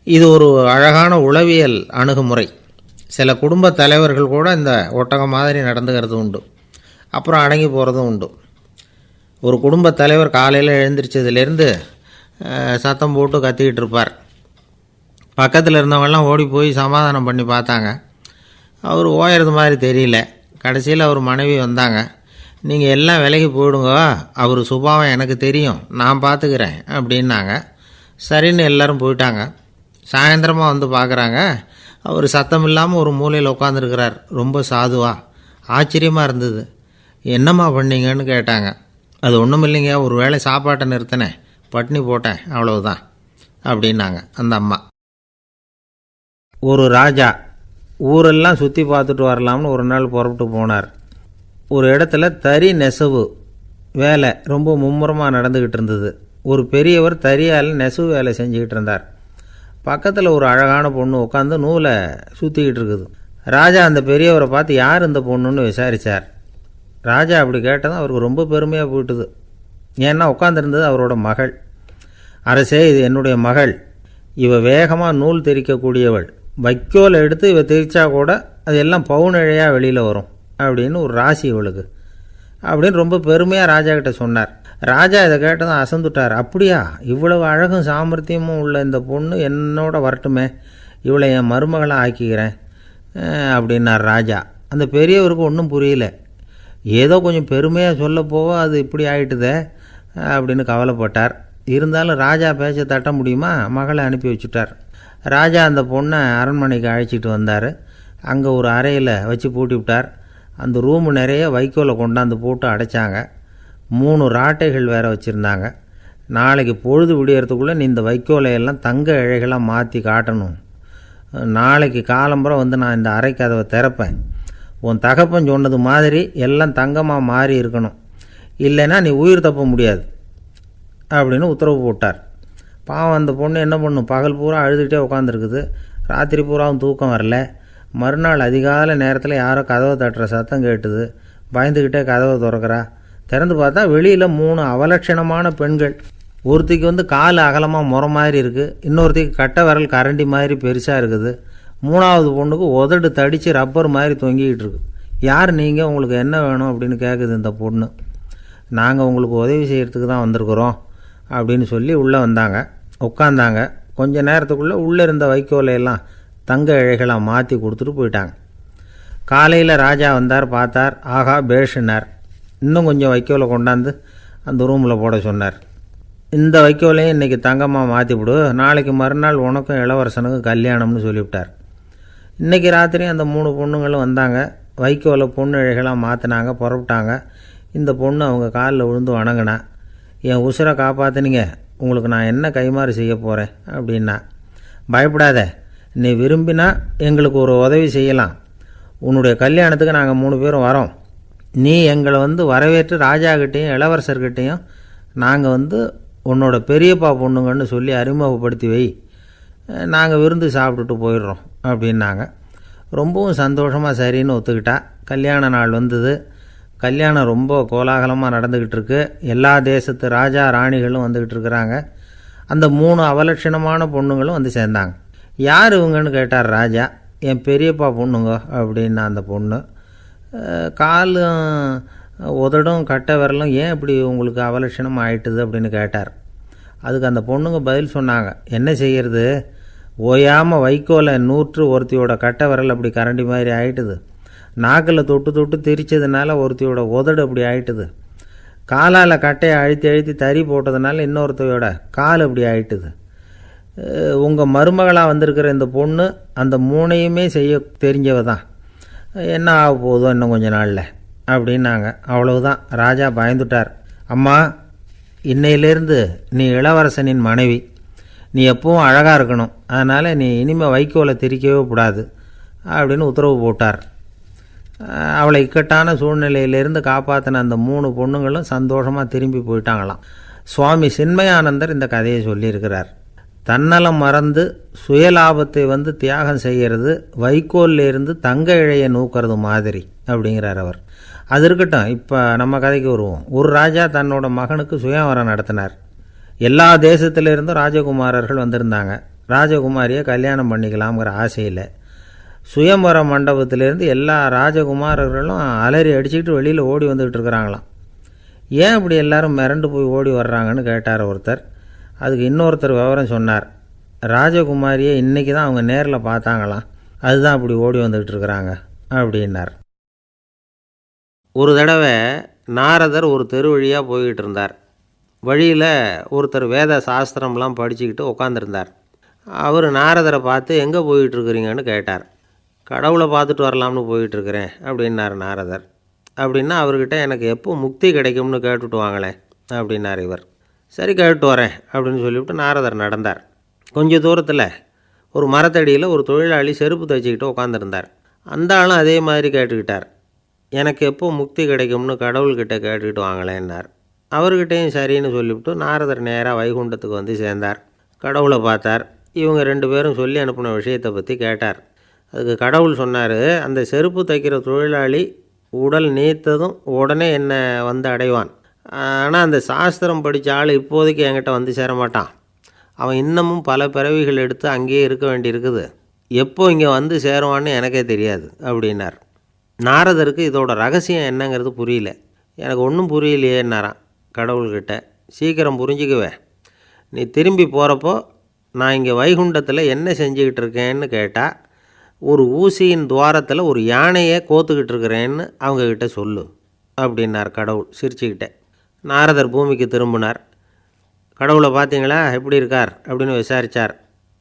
இது ஒரு அழகான உளவியல் அணுகுமுறை. சில குடும்ப தலைவர்கள் கூட இந்த ஒட்டகம் மாதிரி நடந்துக்கிறது உண்டு, அப்புறம் அடங்கி போகிறதும் உண்டு. ஒரு குடும்ப தலைவர் காலையில் எழுந்திரிச்சதுலேருந்து சத்தம் போட்டு கத்திக்கிட்டு இருப்பார். பக்கத்தில் இருந்தவங்கெல்லாம் ஓடி போய் சமாதானம் பண்ணி பார்த்தாங்க. அவர் ஓயறது மாதிரி தெரியல. கடைசியில் அவர் மனைவி வந்தாங்க. நீங்கள் எல்லாம் விலகி போயிடுங்க, அவர் சுபாவம் எனக்கு தெரியும், நான் பார்த்துக்கிறேன் அப்படின்னாங்க. சரின்னு எல்லோரும் போயிட்டாங்க. சாயந்தரமாக பார்க்குறாங்க, அவர் சத்தம் இல்லாமல் ஒரு மூலையில் உட்காந்துருக்கிறார். ரொம்ப சாதுவா. ஆச்சரியமாக இருந்தது. என்னம்மா பண்ணீங்கன்னு கேட்டாங்க. அது ஒன்றும் இல்லைங்க, ஒரு வேளை சாப்பாட்டை நிறுத்தினேன், பட்னி போட்டேன், அவ்வளவுதான் அப்படின்னாங்க அந்த அம்மா. ஒரு ராஜா ஊரெல்லாம் சுற்றி பார்த்துட்டு வரலாம்னு ஒரு நாள் புறப்பட்டு போனார். ஒரு இடத்துல தறி நெசவு வேலை ரொம்ப மும்முரமாக நடந்துக்கிட்டு இருந்தது. ஒரு பெரியவர் தறியால் நெசவு வேலை செஞ்சுக்கிட்டு இருந்தார். பக்கத்தில் ஒரு அழகான பொண்ணு உட்காந்து நூலை சுற்றிக்கிட்டு இருக்குது. ராஜா அந்த பெரியவரை பார்த்து யார் இந்த பொண்ணுன்னு விசாரித்தார். ராஜா அப்படி கேட்டதும் அவருக்கு ரொம்ப பெருமையாக போயிட்டுது. ஏன்னா உட்காந்துருந்தது அவரோட மகள். அரசே, இது என்னுடைய மகள், இவ வேகமாக நூல் தெரிக்கக்கூடியவள், வைக்கோலை எடுத்து இவ தெரிச்சா கூட அது எல்லாம் பவுனிழையாக வெளியில் வரும் அப்படின்னு ஒரு ராசி இவளுக்கு அப்படின்னு ரொம்ப பெருமையாக ராஜா கிட்ட சொன்னார். ராஜா இதை கேட்டதும் அசந்துட்டார். அப்படியா, இவ்வளவு அழகும் சாமர்த்தியமும் உள்ள இந்த பொண்ணு என்னோட வரட்டுமே, இவளை என் மருமகளை ஆக்கிக்கிறேன் அப்படின்னார் ராஜா. அந்த பெரியவருக்கு ஒன்றும் புரியல. ஏதோ கொஞ்சம் பெருமையாக சொல்ல போவோ அது இப்படி ஆயிட்டுதே அப்படின்னு கவலைப்பட்டார். இருந்தாலும் ராஜா பேச்ச தட்ட முடியுமா? மகளை அனுப்பி வச்சுட்டார். ராஜா அந்த பொண்ணை அரண்மனைக்கு அழைச்சிட்டு வந்தார். அங்கே ஒரு அறையில் வச்சு பூட்டி விட்டார். அந்த ரூமு நிறைய வைக்கோலை கொண்டாந்து போட்டு அடைச்சாங்க. 3 ராட்டைகள் வேறு வச்சுருந்தாங்க. நாளைக்கு பொழுது விடியறதுக்குள்ளே நீ இந்த வைக்கோலையெல்லாம் தங்க இழைகளாக மாற்றி காட்டணும். நாளைக்கு காலம்புறம் வந்து நான் இந்த அறை கதவை திறப்பேன். உன் தகப்பன் சொன்னது மாதிரி எல்லாம் தங்கமாக மாறி இருக்கணும், இல்லைன்னா நீ உயிர் தப்ப முடியாது அப்படின்னு உத்தரவு போட்டார். பாவம் அந்த பொண்ணு என்ன பண்ணும்? பகல் பூரா அழுதுகிட்டே உட்காந்துருக்குது. ராத்திரி பூராவும் தூக்கம் வரல. மறுநாள் அதிகாலை நேரத்தில் யாரோ கதவை தட்டுற சத்தம் கேட்டுது. பயந்துக்கிட்டே கதவை திறக்கிறா. திறந்து பார்த்தா வெளியில் 3 அவலட்சணமான பெண்கள். ஒருத்திக்கு வந்து கால் அகலமாக முறை மாதிரி இருக்குது, இன்னொருத்திக்கு கட்டை விரல் கரண்டி மாதிரி பெருசாக இருக்குது, 3ஆவது பொண்ணுக்கு உதடு தடித்து ரப்பர் மாதிரி தொங்கிக்கிட்டு இருக்கு. யார் நீங்கள்? உங்களுக்கு என்ன வேணும் அப்படின்னு கேட்குது இந்த பொண்ணு. நாங்கள் உங்களுக்கு உதவி செய்கிறதுக்கு தான் வந்திருக்கிறோம் அப்படின்னு சொல்லி உள்ளே வந்தாங்க. உட்காந்தாங்க. கொஞ்ச நேரத்துக்குள்ளே உள்ளே இருந்த வைக்கோலையெல்லாம் தங்க இழைகளாக மாற்றி கொடுத்துட்டு போயிட்டாங்க. காலையில் ராஜா வந்தார். பார்த்தார். ஆகா பேஷுனார். இன்னும் கொஞ்சம் வைக்கோலை கொண்டாந்து அந்த ரூமில் போட சொன்னார். இந்த வைக்கோலையும் இன்றைக்கி தங்கமாக மாற்றிவிடு, நாளைக்கு மறுநாள் உனக்கும் இளவரசனுக்கும் கல்யாணம்னு சொல்லிவிட்டார். இன்றைக்கி ராத்திரி அந்த 3 பொண்ணுங்களும் வந்தாங்க. வைக்கோலை பொண்ணு இழைகளாக மாற்றினாங்க. புறப்பட்டாங்க. இந்த பொண்ணு அவங்க காலில் விழுந்து வணங்கினா. என் உசுரை காப்பாற்றினீங்க, உங்களுக்கு நான் என்ன கைமாறு செய்ய போகிறேன் அப்படின்னா. பயப்படாத, நீ விரும்பினா எங்களுக்கு ஒரு உதவி செய்யலாம். உன்னுடைய கல்யாணத்துக்கு நாங்கள் 3 பேரும் வரோம். நீ எங்களை வந்து வரவேற்று ராஜாக்கிட்டேயும் இளவரசர்கிட்டையும் நாங்கள் வந்து உன்னோட பெரியப்பா பொண்ணுங்கன்னு சொல்லி அறிமுகப்படுத்தி வை, நாங்கள் விருந்து சாப்பிட்டுட்டு போயிடுறோம் அப்படின்னாங்க. ரொம்பவும் சந்தோஷமாக சரின்னு ஒத்துக்கிட்டா. கல்யாண நாள் வந்தது. கல்யாணம் ரொம்ப கோலாகலமாக நடந்துக்கிட்டு இருக்கு. எல்லா தேசத்து ராஜா ராணிகளும் வந்துக்கிட்டு இருக்கிறாங்க. அந்த 3 அவலட்சணமான பொண்ணுங்களும் வந்து சேர்ந்தாங்க. யார் இவங்கன்னு கேட்டார் ராஜா. என் பெரியப்பா பொண்ணுங்க அப்படின்னா அந்த பொண்ணு. காலும் உதடும் கட்டை விரலும் ஏன் இப்படி உங்களுக்கு அவலட்சணம் ஆயிட்டுது அப்படின்னு கேட்டார். அதுக்கு அந்த பொண்ணுங்க பதில் சொன்னாங்க. என்ன செய்கிறது, ஓயாமல் வைக்கோலை நூற்று ஒருத்தியோட கட்டை விரல் அப்படி கரண்டி மாதிரி ஆயிட்டுது. நாக்கில் தொட்டு தொட்டு திரிச்சதுனால ஒருத்தியோட உதடு அப்படி ஆயிட்டுது. காலால் கட்டையை அழுத்தி அழுத்தி தறி போட்டதுனால இன்னொருத்தையோட கால் அப்படி ஆயிட்டுது. உங்கள் மருமகளாக வந்திருக்கிற இந்த பொண்ணு அந்த 3ஐயுமே செய்ய தெரிஞ்சவ தான். என்ன ஆக போகுதோ இன்னும் கொஞ்ச நாளில் அப்படின்னாங்க. அவ்வளவுதான். ராஜா பயந்துட்டார். அம்மா, இன்னையிலேருந்து நீ இளவரசனின் மனைவி. நீ எப்பவும் அழகாக இருக்கணும். அதனால் நீ இனிமேல் வைக்கோலை திரிக்கவே கூடாது அப்படின்னு உத்தரவு போட்டார். அவளை இக்கட்டான சூழ்நிலையிலேருந்து காப்பாற்றின அந்த 3 பொண்ணுங்களும் சந்தோஷமாக திரும்பி போயிட்டாங்களாம். சுவாமி சின்மயானந்தர் இந்த கதையை சொல்லியிருக்கிறார். தன்னலம் மறந்து சுயலாபத்தை வந்து தியாகம் செய்கிறது வைக்கோல்லேருந்து தங்க இழையை நூக்கிறது மாதிரி அப்படிங்கிறார் அவர். அது இருக்கட்டும், இப்போ நம்ம கதைக்கு வருவோம். ஒரு ராஜா தன்னோட மகனுக்கு சுயவரம் நடத்தினார். எல்லா தேசத்திலிருந்தும் ராஜகுமாரர்கள் வந்திருந்தாங்க. ராஜகுமாரியை கல்யாணம் பண்ணிக்கலாம்ங்கிற ஆசையில் சுயம்பர மண்டபத்திலேருந்து எல்லா ராஜகுமாரர்களும் அலறி அடிச்சுக்கிட்டு வெளியில் ஓடி வந்துக்கிட்டு இருக்கிறாங்களாம். ஏன் இப்படி எல்லாரும் மிரண்டு போய் ஓடி வர்றாங்கன்னு கேட்டார் ஒருத்தர். அதுக்கு இன்னொருத்தர் விவரம் சொன்னார். ராஜகுமாரியை இன்றைக்கி தான் அவங்க நேரில் பார்த்தாங்களாம், அதுதான் அப்படி ஓடி வந்துக்கிட்டு இருக்கிறாங்க அப்படின்னார். ஒரு தடவை நாரதர் ஒரு தெரு வழியாக போய்கிட்டு இருந்தார். வழியில் ஒருத்தர் வேத சாஸ்திரம்லாம் படிச்சுக்கிட்டு உட்காந்துருந்தார். அவர் நாரதரை பார்த்து எங்கே போயிட்டுருக்குறீங்கன்னு கேட்டார். கடவுளை பார்த்துட்டு வரலாம்னு போயிட்டுருக்கிறேன் அப்படின்னார் நாரதர். அப்படின்னா அவர்கிட்ட எனக்கு எப்போ முக்தி கிடைக்கும்னு கேட்டுட்டு வாங்களேன் அப்படின்னார் இவர். சரி, கேட்டு வரேன் அப்படின்னு சொல்லிவிட்டு நாரதர் நடந்தார். கொஞ்சம் தூரத்தில் ஒரு மரத்தடியில் ஒரு தொழிலாளி செருப்பு தைச்சிக்கிட்டு உட்காந்துருந்தார். அந்த ஆளும் அதே மாதிரி கேட்டுக்கிட்டார். எனக்கு எப்போ முக்தி கிடைக்கும்னு கடவுள்கிட்ட கேட்டுக்கிட்டு வாங்களேன்னார். அவர்கிட்டையும் சரின்னு சொல்லிவிட்டு நாரதர் நேராக வைகுண்டத்துக்கு வந்து சேர்ந்தார். கடவுளை பார்த்தார். இவங்க 2 பேரும் சொல்லி அனுப்பின விஷயத்தை பற்றி கேட்டார். அதுக்கு கடவுள் சொன்னார், அந்த செருப்பு தைக்கிற தொழிலாளி உடல் நீத்ததும் உடனே என்னை வந்து அடைவான். ஆனால் அந்த சாஸ்திரம் படித்த ஆள் இப்போதைக்கு என்கிட்ட வந்து சேரமாட்டான். அவன் இன்னமும் பல பிறவிகள் எடுத்து அங்கேயே இருக்க வேண்டியிருக்குது. எப்போ இங்கே வந்து சேருவான்னு எனக்கே தெரியாது அப்படின்னார். நாரதருக்கு இதோட ரகசியம் என்னங்கிறது புரியல. எனக்கு ஒன்றும் புரியலையேன்னாரான் கடவுள்கிட்ட. சீக்கிரம் புரிஞ்சுக்குவேன், நீ திரும்பி போகிறப்போ நான் இங்கே வைகுண்டத்தில் என்ன செஞ்சுக்கிட்டு இருக்கேன்னு கேட்டால் ஒரு ஊசியின் துவாரத்தில் ஒரு யானையை கோத்துக்கிட்டு இருக்கிறேன்னு அவங்கக்கிட்ட சொல்லு அப்படின்னார் கடவுள் சிரிச்சுக்கிட்டே. நாரதர் பூமிக்கு திரும்பினார். கடவுளை பார்த்தீங்களா, எப்படி இருக்கார் அப்படின்னு விசாரித்தார்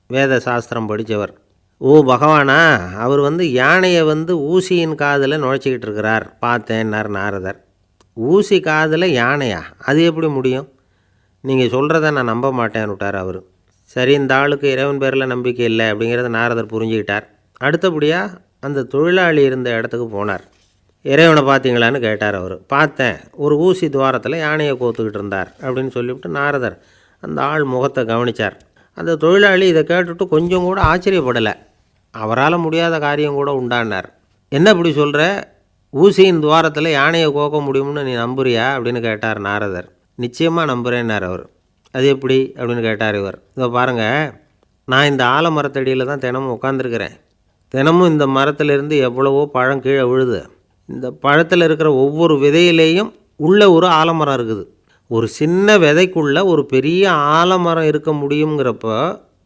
வேத சாஸ்திரம் படித்தவர். ஓ பகவானா, அவர் யானையை ஊசியின் காதில் நுழைச்சிக்கிட்டு இருக்கிறார் பார்த்தேன்னார் நாரதர். ஊசி காதில் யானையா? அது எப்படி முடியும்? நீங்கள் சொல்கிறத நான் நம்ப மாட்டேன்னு விட்டார் அவர். சரி, இந்த ஆளுக்கு இறைவன் பேரில் நம்பிக்கை இல்லை அப்படிங்கிறத நாரதர் புரிஞ்சுக்கிட்டார். அடுத்தபடியாக அந்த தொழிலாளி இருந்த இடத்துக்கு போனார். இறைவனை பார்த்தீங்களான்னு கேட்டார் அவர். பார்த்தேன், ஒரு ஊசி துவாரத்தில் யானையை கோத்துக்கிட்டு இருந்தார் அப்படின்னு சொல்லிவிட்டு நாரதர் அந்த ஆள் முகத்தை கவனித்தார். அந்த தொழிலாளி இதை கேட்டுட்டு கொஞ்சம் கூட ஆச்சரியப்படலை. அவரால் முடியாத காரியம் கூட உண்டானார். என்ன இப்படி சொல்கிற, ஊசியின் துவாரத்தில் யானையை கோக்க முடியும்னு நீ நம்புறியா அப்படின்னு கேட்டார் நாரதர். நிச்சயமாக நம்புகிறேன்னார் அவர். அது எப்படி அப்படின்னு கேட்டார் இவர். இதை பாருங்கள், நான் இந்த ஆலமரத்தடியில் தான் தினமும் உட்காந்துருக்கிறேன். தினமும் இந்த மரத்திலிருந்து எவ்வளவோ பழம் கீழே விழுது. இந்த பழத்தில் இருக்கிற ஒவ்வொரு விதையிலேயும் உள்ள ஒரு ஆலமரம் இருக்குது. ஒரு சின்ன விதைக்குள்ளே ஒரு பெரிய ஆலமரம் இருக்க முடியுங்கிறப்ப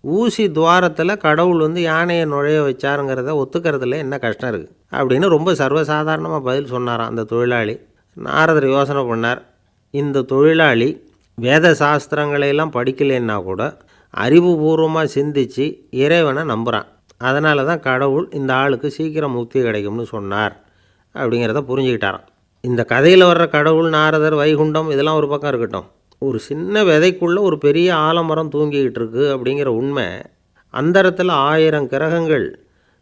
ஊசி துவாரத்தில் கடவுள் யானையை நுழைய வச்சாருங்கிறத ஒத்துக்கிறதுல என்ன கஷ்டம் இருக்குது அப்படின்னு ரொம்ப சர்வசாதாரணமாக பதில் சொன்னாராம் அந்த தொழிலாளி. நாரதர் யோசனை பண்ணார். இந்த தொழிலாளி வேத சாஸ்திரங்களையெல்லாம் படிக்கலைன்னா கூட அறிவுபூர்வமாக சிந்தித்து இறைவனை நம்புகிறான். அதனால தான் கடவுள் இந்த ஆளுக்கு சீக்கிரம் முக்தி கிடைக்கும்னு சொன்னார் அப்படிங்கிறத புரிஞ்சுக்கிட்டாராம். இந்த கதையில் வர்ற கடவுள், நாரதர், வைகுண்டம் இதெல்லாம் ஒரு பக்கம் இருக்கட்டும், ஒரு சின்ன விதைக்குள்ளே ஒரு பெரிய ஆலமரம் தூங்கிக்கிட்டு இருக்குது அப்படிங்கிற உண்மை, அந்தரத்தில் 1000 கிரகங்கள்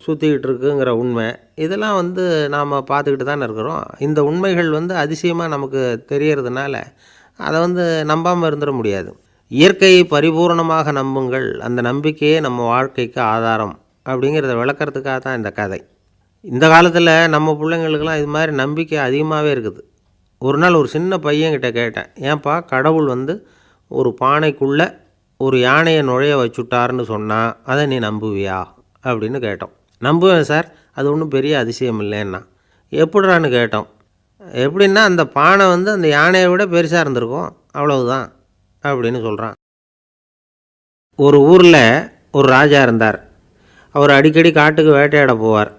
சுற்றிக்கிட்டு இருக்குங்கிற உண்மை, இதெல்லாம் நாம் பார்த்துக்கிட்டு தானே இருக்கிறோம். இந்த உண்மைகள் அதிசயமாக நமக்கு தெரியறதுனால அதை நம்பாமல் இருந்துட முடியாது. இயற்கையை பரிபூர்ணமாக நம்புங்கள், அந்த நம்பிக்கையே நம்ம வாழ்க்கைக்கு ஆதாரம் அப்படிங்கிறத விளக்கிறதுக்காக தான் இந்த கதை. இந்த காலத்தில் நம்ம பிள்ளைங்களுக்கெல்லாம் இது மாதிரி நம்பிக்கை அதிகமாகவே இருக்குது. ஒரு நாள் ஒரு சின்ன பையன்கிட்ட கேட்டேன், ஏன்பா கடவுள் ஒரு பானைக்குள்ளே ஒரு யானையை நுழைய வச்சுட்டாருன்னு சொன்னால் அதை நீ நம்புவியா அப்படின்னு கேட்டோம். நம்புவேன் சார், அது ஒன்றும் பெரிய அதிசயம் இல்லைன்னா. எப்படிறான்னு கேட்டோம். எப்படின்னா அந்த பானை அந்த யானையை விட பெருசாக இருந்திருக்கும், அவ்வளவுதான் அப்படின்னு சொல்கிறான். ஒரு ஊரில் ஒரு ராஜா இருந்தார். அவர் அடிக்கடி காட்டுக்கு வேட்டையாட போவார்.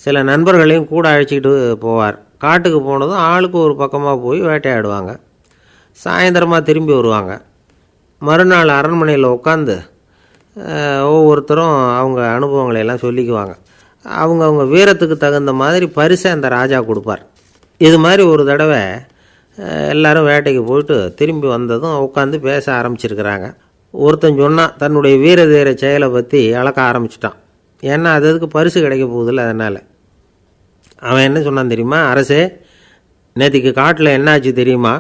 சில நண்பர்களையும் கூட அழைச்சிக்கிட்டு போவார். காட்டுக்கு போனதும் ஆளுக்கு ஒரு பக்கமாக போய் வேட்டையாடுவாங்க. சாயந்தரமாக திரும்பி வருவாங்க. மறுநாள் அரண்மனையில் உட்காந்து ஒவ்வொருத்தரும் அவங்க அனுபவங்களையெல்லாம் சொல்லிக்குவாங்க. அவங்க வீரத்துக்கு தகுந்த மாதிரி பரிசை அந்த ராஜா கொடுப்பார். இது மாதிரி ஒரு தடவை எல்லோரும் வேட்டைக்கு போயிட்டு திரும்பி வந்ததும் உட்காந்து பேச ஆரம்பிச்சிருக்கிறாங்க. ஒருத்தன் சொன்னான், தன்னுடைய வீர தீர செயலை பற்றி அளக்க ஆரம்பிச்சிட்டான். ஏன்னா அதுக்கு பரிசு கிடைக்க போகுதில்ல, அதனால். அவன் என்ன சொன்னான் தெரியுமா? அரசே, நேற்றுக்கு காட்டில் என்னாச்சு தெரியுமா?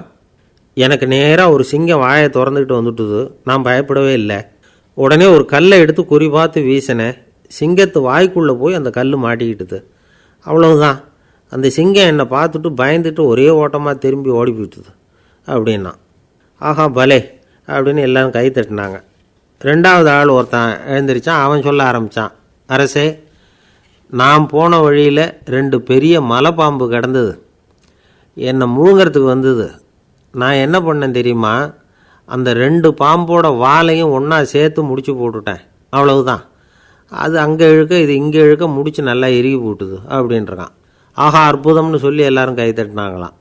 எனக்கு நேராக ஒரு சிங்கம் வாயை திறந்துக்கிட்டு வந்துட்டுது. நான் பயப்படவே இல்லை. உடனே ஒரு கல்லை எடுத்து குறி பார்த்து வீசினேன். சிங்கத்து வாய்க்குள்ளே போய் அந்த கல் மாட்டிக்கிட்டுது. அவ்வளவுதான். அந்த சிங்கம் என்னை பார்த்துட்டு பயந்துட்டு ஒரே ஓட்டமாக திரும்பி ஓடி போயிட்டுது அப்படின்னா. ஆஹா பலே அப்படின்னு எல்லோரும் கை தட்டினாங்க. ரெண்டாவது ஆள் ஒருத்தன் எழுந்திரிச்சான். அவன் சொல்ல ஆரம்பித்தான், அரசே, நான் போன வழியில் 2 பெரிய மலைப்பாம்பு கிடந்தது. என்னை முழுங்கிறதுக்கு வந்தது. நான் என்ன பண்ணேன் தெரியுமா? அந்த 2 பாம்போட வாலையும் ஒன்றா சேர்த்து முடிச்சு போட்டுட்டேன். அவ்வளவுதான். அது அங்கே இழுக்க இது இங்கே இழுக்க முடிச்சு நல்லா இறுகி போட்டுது அப்படின்றான். ஆஹா அற்புதம்னு சொல்லி எல்லாரும் கை தட்டினாங்களாம்.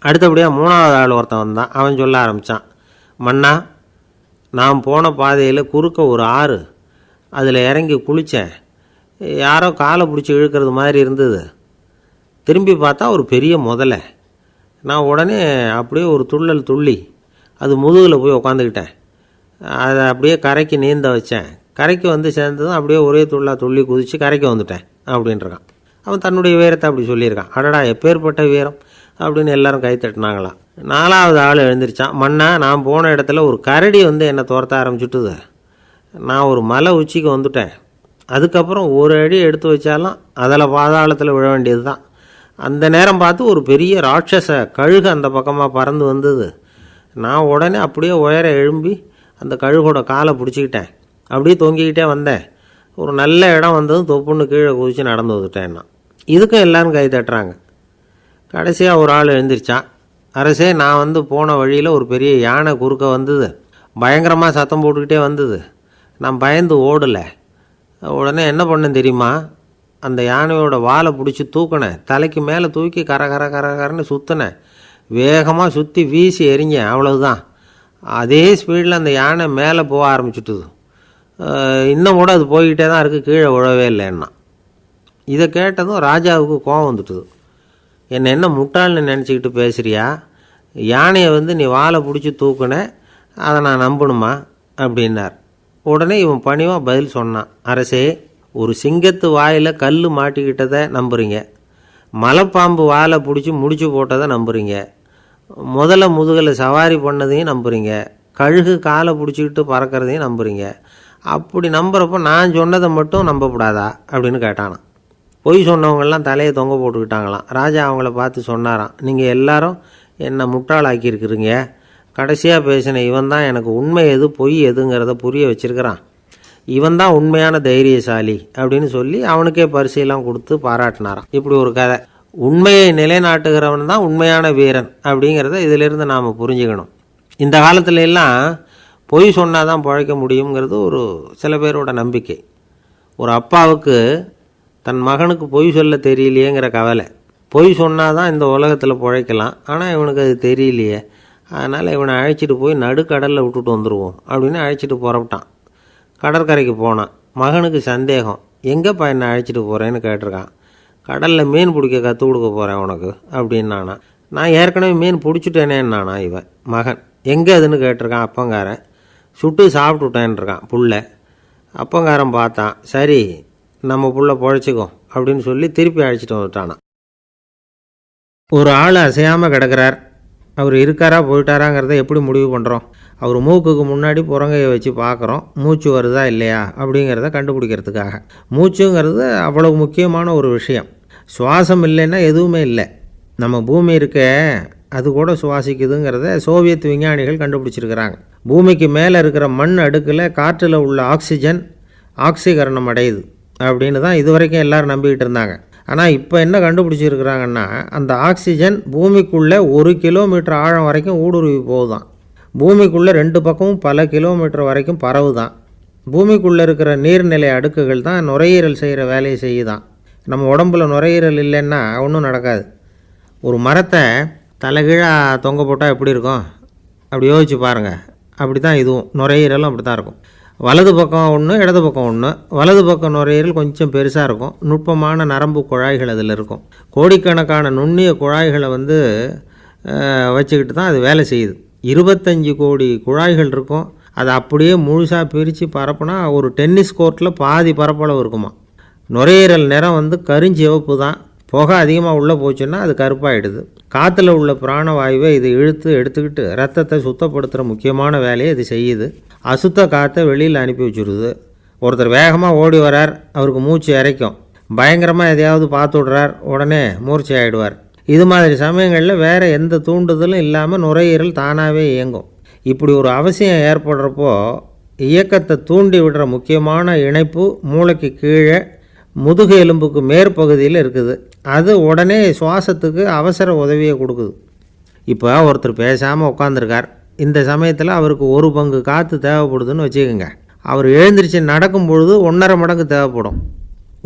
அடுத்தபடியாக 3வது ஆள் ஒருத்தன் வந்தான். அவன் சொல்ல ஆரம்பித்தான், மன்னா, நான் போன பாதையில் குறுக்க ஒரு ஆறு, அதில் இறங்கி குளித்தேன். யாரோ காலை பிடிச்சி இழுக்கிறது மாதிரி இருந்தது. திரும்பி பார்த்தா ஒரு பெரிய முதலை. நான் உடனே அப்படியே ஒரு துள்ளல் துள்ளி அது முதுகில் போய் உக்காந்துக்கிட்டேன். அதை அப்படியே கரைக்கு நீந்த வச்சேன். கரைக்கு சேர்ந்ததும் அப்படியே ஒரே துள்ளி குதித்து கரைக்கு வந்துட்டேன் அப்படின்றான். அவன் தன்னுடைய வீரத்தை அப்படி சொல்லியிருக்கான். அடடா எப்பேற்பட்ட வீரம் அப்படின்னு எல்லாரும் கை தட்டினாங்களாம். 4வது ஆள் எழுந்திரிச்சான், மன்னா, நான் போன இடத்துல ஒரு கரடி என்னை துரத்த ஆரம்பிச்சுட்டுது. நான் ஒரு மலை உச்சிக்கு வந்துட்டேன். அதுக்கப்புறம் ஒரு அடி எடுத்து வச்சாலும் அதில் பாதாளத்தில் விழ வேண்டியது தான். அந்த நேரம் பார்த்து ஒரு பெரிய ராட்சச கழுகு அந்த பக்கமாக பறந்து வந்தது. நான் உடனே அப்படியே உயர எழும்பி அந்த கழுகோட காலை பிடிச்சிக்கிட்டேன். அப்படியே தொங்கிக்கிட்டே வந்தேன். ஒரு நல்ல இடம் வந்ததும் தொப்புன்னு கீழே குதித்து நடந்து வந்துட்டேன். நான் இதுக்கும் எல்லோரும் கை தட்டுறாங்க. கடைசியாக ஒரு ஆள் எழுந்திரிச்சான், அரசே, நான் போன வழியில் ஒரு பெரிய யானை குறுக்க வந்தது. பயங்கரமாக சத்தம் போட்டுக்கிட்டே வந்தது. நான் பயந்து ஓடலை. உடனே என்ன பண்ணேன் தெரியுமா? அந்த யானையோட வாலை பிடிச்சி தூக்கினேன், தலைக்கு மேலே தூக்கி கரன்னு சுற்றினேன், வேகமாக சுற்றி வீசி எறிஞ்சேன், அவ்வளவுதான். அதே ஸ்பீடில் அந்த யானை மேலே போக ஆரம்பிச்சுட்டுது. இன்னும் கூட அது போய்கிட்டே தான் இருக்குது, கீழே விழவே இல்லைன்னா. இதை கேட்டதும் ராஜாவுக்கு கோபம் வந்துட்டுது. என்ன முட்டாள்னு நினச்சிக்கிட்டு பேசுகிறியா? யானையை நீ வாலை பிடிச்சி தூக்குன, அதை நான் நம்பணுமா அப்படின்னார். உடனே இவன் பணிவாக பதில் சொன்னான். அரசே, ஒரு சிங்கத்து வாயில் கல் மாட்டிக்கிட்டதை நம்புறீங்க, மலைப்பாம்பு வாலை பிடிச்சி முடிச்சு போட்டதை நம்புறீங்க, முதல்ல முதுகில் சவாரி பண்ணதையும் நம்புறீங்க, கழுகு காலை பிடிச்சிக்கிட்டு பறக்கிறதையும் நம்புறீங்க. அப்படி நம்புறப்போ நான் சொன்னதை மட்டும் நம்பக்கூடாதா அப்படின்னு கேட்டானான். பொய் சொன்னவங்கெல்லாம் தலையை தொங்க போட்டுக்கிட்டாங்களாம். ராஜா அவங்கள பார்த்து சொன்னாராம், நீங்கள் எல்லாரும் என்னை முட்டாளாக்கியிருக்கிறீங்க. கடைசியாக பேசின இவன் தான் எனக்கு உண்மை எது பொய் எதுங்கிறத புரிய வச்சிருக்கிறான். இவன் தான் உண்மையான தைரியசாலி அப்படின்னு சொல்லி அவனுக்கே பரிசையெல்லாம் கொடுத்து பாராட்டினாராம். இப்படி ஒரு கதை. உண்மையை நிலைநாட்டுகிறவன் தான் உண்மையான வீரன் அப்படிங்கிறத இதிலிருந்து நாம் புரிஞ்சுக்கணும். இந்த காலத்துல எல்லாம் பொய் சொன்னால் தான் பிழைக்க முடியுங்கிறது ஒரு சில பேரோட நம்பிக்கை. ஒரு அப்பாவுக்கு தன் மகனுக்கு பொய் சொல்ல தெரியலையேங்கிற கவலை. பொய் சொன்னால் தான் இந்த உலகத்தில் பிழைக்கலாம், ஆனால் இவனுக்கு அது தெரியலையே, அதனால் இவனை அழைச்சிட்டு போய் நடுக்கடலில் விட்டுட்டு வந்துடுவோம் அப்படின்னு அழைச்சிட்டு புறப்பட்டான். கடற்கரைக்கு போனான். மகனுக்கு சந்தேகம், எங்கேப்பா என்னை அழைச்சிட்டு போகிறேன்னு கேட்டிருக்கான். கடலில் மீன் பிடிக்க கற்றுக் கொடுக்க போகிறேன் உனக்கு அப்படின்னானா. நான் ஏற்கனவே மீன் பிடிச்சிட்டேனேன்னானா இவன் மகன். எங்கே அதுன்னு கேட்டிருக்கான் அப்பங்காரன். சுட்டு சாப்பிட்டுட்டேன்ருக்கான் புள்ள. அப்பங்காரன் பார்த்தான், சரி நம்ம புள்ள பொழைச்சிக்கோ அப்படின்னு சொல்லி திருப்பி அழைச்சிட்டு வந்துட்டானான். ஒரு ஆள் அசையாமல் கிடக்கிறார். அவர் இருக்காரா போயிட்டாராங்கிறத எப்படி முடிவு பண்ணுறோம்? அவர் மூக்குக்கு முன்னாடி புறங்கையை வச்சு பார்க்குறோம், மூச்சு வருதா இல்லையா அப்படிங்கிறத கண்டுபிடிக்கிறதுக்காக. மூச்சுங்கிறது அவ்வளவு முக்கியமான ஒரு விஷயம். சுவாசம் இல்லைன்னா எதுவுமே இல்லை. நம்ம பூமி இருக்க அது கூட சுவாசிக்குதுங்கிறத சோவியத் விஞ்ஞானிகள் கண்டுபிடிச்சிருக்கிறாங்க. பூமிக்கு மேலே இருக்கிற மண் அடுக்கில் காற்றில் உள்ள ஆக்சிஜன் ஆக்சிகரணம் அடையுது அப்படின்னு தான் இதுவரைக்கும் எல்லோரும் நம்பிக்கிட்டு இருந்தாங்க. ஆனால் இப்போ என்ன கண்டுபிடிச்சிருக்கிறாங்கன்னா, அந்த ஆக்சிஜன் பூமிக்குள்ளே 1 கிலோமீட்டர் ஆழம் வரைக்கும் ஊடுருவி போகுதான். பூமிக்குள்ளே 2 பக்கமும் பல கிலோமீட்டர் வரைக்கும் பரவுதான். பூமிக்குள்ளே இருக்கிற நீர்நிலை அடுக்குகள் தான் நுரையீரல் செய்கிற வேலையை செய்யுதான். நம்ம உடம்புல நுரையீரல் இல்லைன்னா ஒன்றும் நடக்காது. ஒரு மரத்தை தலைகீழாக தொங்க போட்டால் எப்படி இருக்கும்? அப்படி யோசிச்சு பாருங்கள். அப்படி தான் இதுவும், நுரையீரலும் அப்படி தான் இருக்கும். வலது பக்கம் ஒன்று, இடது பக்கம் ஒன்று. வலது பக்கம் நுரையீரல் கொஞ்சம் பெருசாக இருக்கும், நுட்பமான நரம்பு குழாய்கள் அதில் இருக்கும். கோடிக்கணக்கான நுண்ணிய குழாய்களை வச்சுக்கிட்டு தான் அது வேலை செய்யுது. 25 கோடி குழாய்கள் இருக்கும். அதை அப்படியே முழுசாக பிரித்து பரப்புனா ஒரு டென்னிஸ் கோர்ட்டில் பாதி பரப்பளவு இருக்குமா. நுரையீரல் நிறம் கருஞ்சிவப்பு தான். புகை அதிகமாக உள்ளே போச்சுன்னா அது கருப்பாயிடுது. காற்றுல உள்ள பிராணவாயுவை இது இழுத்து எடுத்துக்கிட்டு ரத்தத்தை சுத்தப்படுத்துகிற முக்கியமான வேலையை இது செய்யுது. அசுத்த காற்றை வெளியில் அனுப்பி வச்சுருது. ஒருத்தர் வேகமாக ஓடி வரார், அவருக்கு மூச்சு இறைக்கும். பயங்கரமாக எதையாவது பார்த்து விடுறார், உடனே மூர்ச்சி ஆகிடுவார். இது மாதிரி சமயங்களில் வேறு எந்த தூண்டுதலும் இல்லாமல் நுரையீரல் தானாகவே இயங்கும். இப்படி ஒரு அவசியம் ஏற்படுறப்போ இயக்கத்தை தூண்டி விடுற முக்கியமான இணைப்பு மூளைக்கு கீழே முதுகு எலும்புக்கு மேற்பகுதியில் இருக்குது. அது உடனே சுவாசத்துக்கு அவசர உதவியை கொடுக்குது. இப்போ ஒருத்தர் பேசாமல் உட்காந்துருக்கார். இந்த சமயத்தில் அவருக்கு 1 பங்கு காற்று தேவைப்படுதுன்னு வச்சுக்கோங்க. அவர் எழுந்திரிச்சு நடக்கும் பொழுது 1.5 மடங்கு தேவைப்படும்.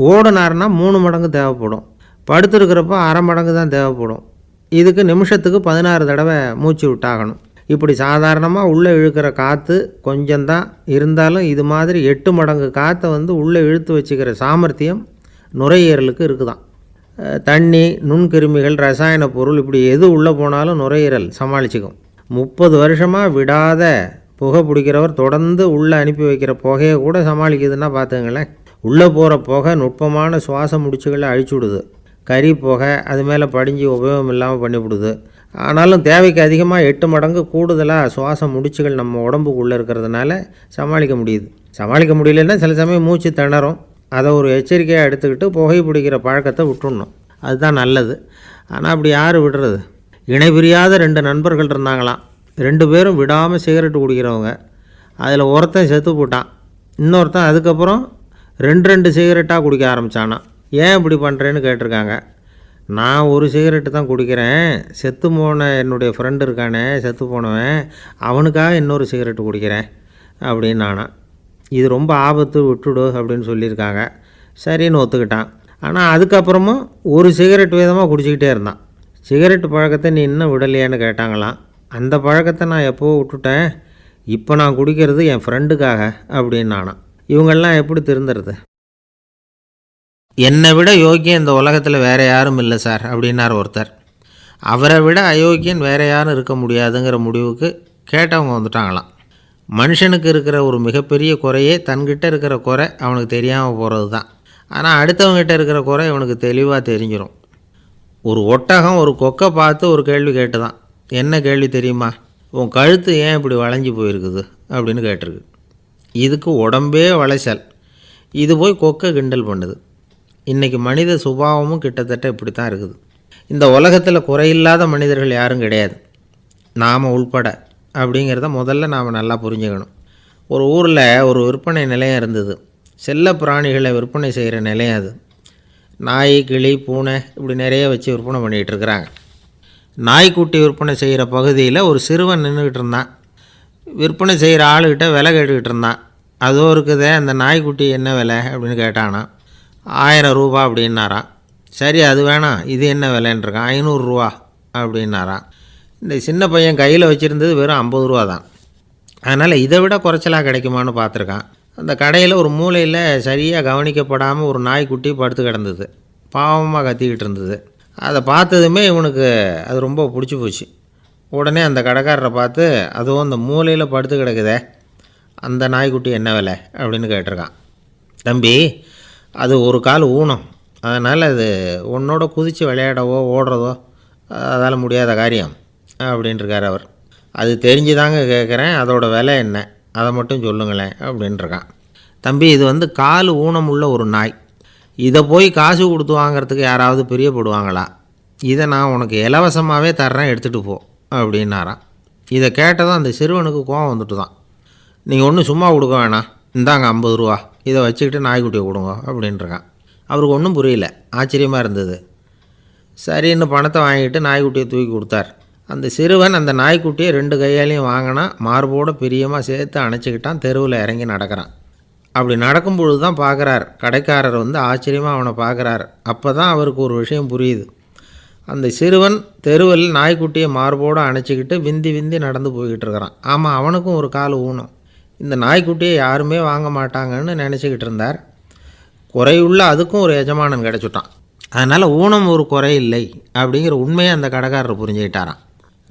ஓடினார்னா 3 மடங்கு தேவைப்படும். படுத்துருக்கிறப்ப 1/2 மடங்கு தான் தேவைப்படும். இதுக்கு நிமிஷத்துக்கு 16 தடவை மூச்சு விட்டாகணும். இப்படி சாதாரணமாக உள்ளே இழுக்கிற காற்று கொஞ்சம்தான் இருந்தாலும் இது மாதிரி 8 மடங்கு காற்றை உள்ளே இழுத்து வச்சுக்கிற சாமர்த்தியம் நுரையீரலுக்கு இருக்குதான். தண்ணி, நுண்கிருமிகள், ரசாயன பொருள் இப்படி எது உள்ளே போனாலும் நுரையீரல் சமாளிச்சுக்கும். 30 வருஷமாக விடாத புகை பிடிக்கிறவர் தொடர்ந்து உள்ளே அனுப்பி வைக்கிற புகையை கூட சமாளிக்குதுன்னா பார்த்துங்களேன். உள்ளே போகிற புகை நுட்பமான சுவாச முடிச்சுகளை அழிச்சு விடுது. கறி புகை அது மேலே படிஞ்சு உபயோகம் இல்லாமல் பண்ணிவிடுது. ஆனாலும் தேவைக்கு அதிகமாக 8 மடங்கு கூடுதலாக சுவாச முடிச்சுகள் நம்ம உடம்புக்குள்ளே இருக்கிறதுனால சமாளிக்க முடியுது. சமாளிக்க முடியலன்னா சில சமயம் மூச்சு திணறும். அதை ஒரு எச்சரிக்கையாக எடுத்துக்கிட்டு புகை பிடிக்கிற பழக்கத்தை விட்டுடணும். அதுதான் நல்லது. ஆனால் அப்படி யார் விடுறது? இணை பிரியாத 2 நண்பர்கள் இருந்தாங்களாம். 2 பேரும் விடாமல் சிகரெட்டு குடிக்கிறவங்க. அதில் ஒருத்தன் செத்து போட்டான். இன்னொருத்தன் அதுக்கப்புறம் 2 சிகரெட்டாக குடிக்க ஆரம்பித்தானான். ஏன் இப்படி பண்ணுறேன்னு கேட்டிருக்காங்க. நான் ஒரு சிகரெட்டு தான் குடிக்கிறேன், செத்து போன என்னுடைய ஃப்ரெண்டு இருக்கானே செத்து போனவன், அவனுக்காக இன்னொரு சிகரெட்டு குடிக்கிறேன் அப்படின்னு நானா. இது ரொம்ப ஆபத்து, விட்டுடு அப்படின்னு சொல்லியிருக்காங்க. சரின்னு ஒத்துக்கிட்டான். ஆனால் அதுக்கப்புறமும் ஒரு சிகரெட் வீதமாக குடிச்சிக்கிட்டே இருந்தான். சிகரெட் பழக்கத்தை நீ இன்னும் விடலையான்னு கேட்டாங்களாம். அந்த பழக்கத்தை நான் எப்போவோ விட்டுட்டேன், இப்போ நான் குடிக்கிறது என் ஃப்ரெண்டுக்காக அப்படின்னு நானாம். இவங்கெல்லாம் எப்படி திருந்துறது? என்னை விட யோக்கியம் இந்த உலகத்தில் வேறு யாரும் இல்லை சார் அப்படின்னார் ஒருத்தர். அவரை விட அயோக்கியன் வேறு யாரும் இருக்க முடியாதுங்கிற முடிவுக்கு கேட்டவங்க வந்துட்டாங்களாம். மனுஷனுக்கு இருக்கிற ஒரு மிகப்பெரிய குறையே தன்கிட்ட இருக்கிற குறை அவனுக்கு தெரியாமல் போகிறது தான். ஆனால் அடுத்தவங்ககிட்ட இருக்கிற குறை இவனுக்கு தெளிவாக தெரிஞ்சிடும். ஒரு ஒட்டகம் ஒரு கொக்கை பார்த்து ஒரு கேள்வி கேட்டு தான். என்ன கேள்வி தெரியுமா? உன் கழுத்து ஏன் இப்படி வளைஞ்சி போயிருக்குது அப்படின்னு கேட்டிருக்கு. இதுக்கு உடம்பே வளைச்சல். இது போய் கொக்கை கிண்டல் பண்ணுது. இன்றைக்கி மனித சுபாவமும் கிட்டத்தட்ட இப்படி தான் இருக்குது. இந்த உலகத்தில் குறையில்லாத மனிதர்கள் யாரும் கிடையாது, நாம் உள்பட. அப்படிங்கிறத முதல்ல நாம் நல்லா புரிஞ்சுக்கணும். ஒரு ஊரில் ஒரு விற்பனை நிலையம் இருந்தது. செல்ல பிராணிகளை விற்பனை செய்கிற நிலையம் அது. நாய், கிளி, பூனை இப்படி நிறைய வச்சு விற்பனை பண்ணிகிட்டு இருக்கிறாங்க. நாய்க்குட்டி விற்பனை செய்கிற பகுதியில் ஒரு சிறுவன் நின்றுக்கிட்டு இருந்தான். விற்பனை செய்கிற ஆளுக்கிட்ட விலை கேட்டுக்கிட்டு இருந்தான். அதோ இருக்குதே அந்த நாய்க்குட்டி என்ன விலை அப்படின்னு கேட்டானா. 1000 ரூபா அப்படின்னாரான். சரி அது வேணாம், இது என்ன விலைன்றிருக்கான். 500 ரூபா அப்படின்னாரான். இந்த சின்ன பையன் கையில் வச்சுருந்தது வெறும் 50 ரூபா தான். அதனால் இதை விட குறைச்சலாக கிடைக்குமான்னு பார்த்துருக்கான். அந்த கடையில் ஒரு மூலையில் சரியாக கவனிக்கப்படாமல் ஒரு நாய்க்குட்டி படுத்து கிடந்தது. பாவமாக கத்திக்கிட்டு இருந்தது. அதை பார்த்ததுமே இவனுக்கு அது ரொம்ப பிடிச்சி போச்சு. உடனே அந்த கடைக்காரரை பார்த்து, அதுவும் அந்த மூலையில் படுத்து கிடக்குதே அந்த நாய்க்குட்டி என்ன விலை அப்படின்னு கேட்டிருக்கான். தம்பி, அது ஒரு கால் ஊனம், அதனால் அது உன்னோட குதித்து விளையாடவோ ஓடுறதோ அதால் முடியாத காரியம் அப்படின்ட்டுருக்கார் அவர். அது தெரிஞ்சு தாங்க கேட்குறேன், அதோட விலை என்ன அதை மட்டும் சொல்லுங்களேன் அப்படின்ட்டுருக்கான். தம்பி, இது கால் ஊனம் உள்ள ஒரு நாய். இதை போய் காசு கொடுத்து வாங்கிறதுக்கு யாராவது பிரியப்படுவாங்களா? இதை நான் உனக்கு இலவசமாகவே தர்றேன், எடுத்துகிட்டு போ அப்படின்னாரான். இதை கேட்டதும் அந்த சிறுவனுக்கு கோவம் வந்துட்டு தான். நீங்கள் ஒன்றும் சும்மா கொடுக்க வேணாம், இந்தாங்க 50 ரூபா, இதை வச்சுக்கிட்டு நாய்க்குட்டியை கொடுங்க அப்படின்ட்டுருக்கான். அவருக்கு ஒன்றும் புரியல, ஆச்சரியமாக இருந்தது. சரின்னு பணத்தை வாங்கிட்டு நாய்க்குட்டியை தூக்கி கொடுத்தார். அந்த சிறுவன் அந்த நாய்க்குட்டியை 2 கையாலையும் வாங்கினா, மார்போடு பிரியமாக சேர்த்து அணைச்சிக்கிட்டான். தெருவில் இறங்கி நடக்கிறான். அப்படி நடக்கும்பொழுது தான் பார்க்குறார், கடைக்காரர் ஆச்சரியமாக அவனை பார்க்குறார். அப்போ தான் அவருக்கு ஒரு விஷயம் புரியுது. அந்த சிறுவன் தெருவில் நாய்க்குட்டியை மார்போடு அணைச்சிக்கிட்டு விந்தி விந்தி நடந்து போய்கிட்டு இருக்கிறான். ஆமாம், அவனுக்கும் ஒரு கால் ஊனம். இந்த நாய்க்குட்டியை யாருமே வாங்க மாட்டாங்கன்னு நினச்சிக்கிட்டு இருந்தார். குறையுள்ள அதுக்கும் ஒரு எஜமானன் கிடச்சிட்டான். அதனால் ஊனம் ஒரு குறை இல்லை அப்படிங்கிற உண்மையை அந்த கடைக்காரர் புரிஞ்சுக்கிட்டாரான்.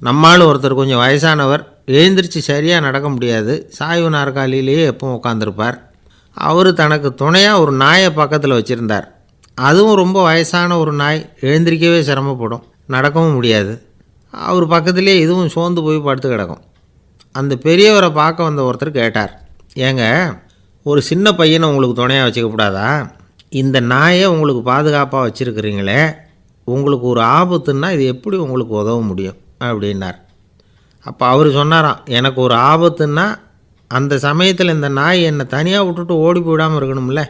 நம்மால் ஒருத்தர் கொஞ்சம் வயசானவர், எழுந்திரிச்சு சரியாக நடக்க முடியாது, சாய்வு நாற்காலியிலேயே எப்பவும் உட்காந்துருப்பார். அவர் தனக்கு துணையாக ஒரு நாயை பக்கத்தில் வச்சுருந்தார். அதுவும் ரொம்ப வயசான ஒரு நாய், எழுந்திரிக்கவே சிரமப்படும், நடக்கவும் முடியாது. அவர் பக்கத்துலேயே இதுவும் சோர்ந்து போய் படுத்து கிடக்கும். அந்த பெரியவரை பார்க்க வந்த ஒருத்தர் கேட்டார், ஏங்க, ஒரு சின்ன பையனை உங்களுக்கு துணையாக வச்சுக்கப்படாதா? இந்த நாயை உங்களுக்கு பாதுகாப்பாக வச்சுருக்கிறீங்களே, உங்களுக்கு ஒரு ஆபத்துன்னா இது எப்படி உங்களுக்கு உதவ முடியும் அப்படின்னார். அப்போ அவர் சொன்னாராம், எனக்கு ஒரு ஆபத்துன்னா அந்த சமயத்தில் இந்த நாய் என்னை தனியாக விட்டுட்டு ஓடி போயிடாமல் இருக்கணும்ல,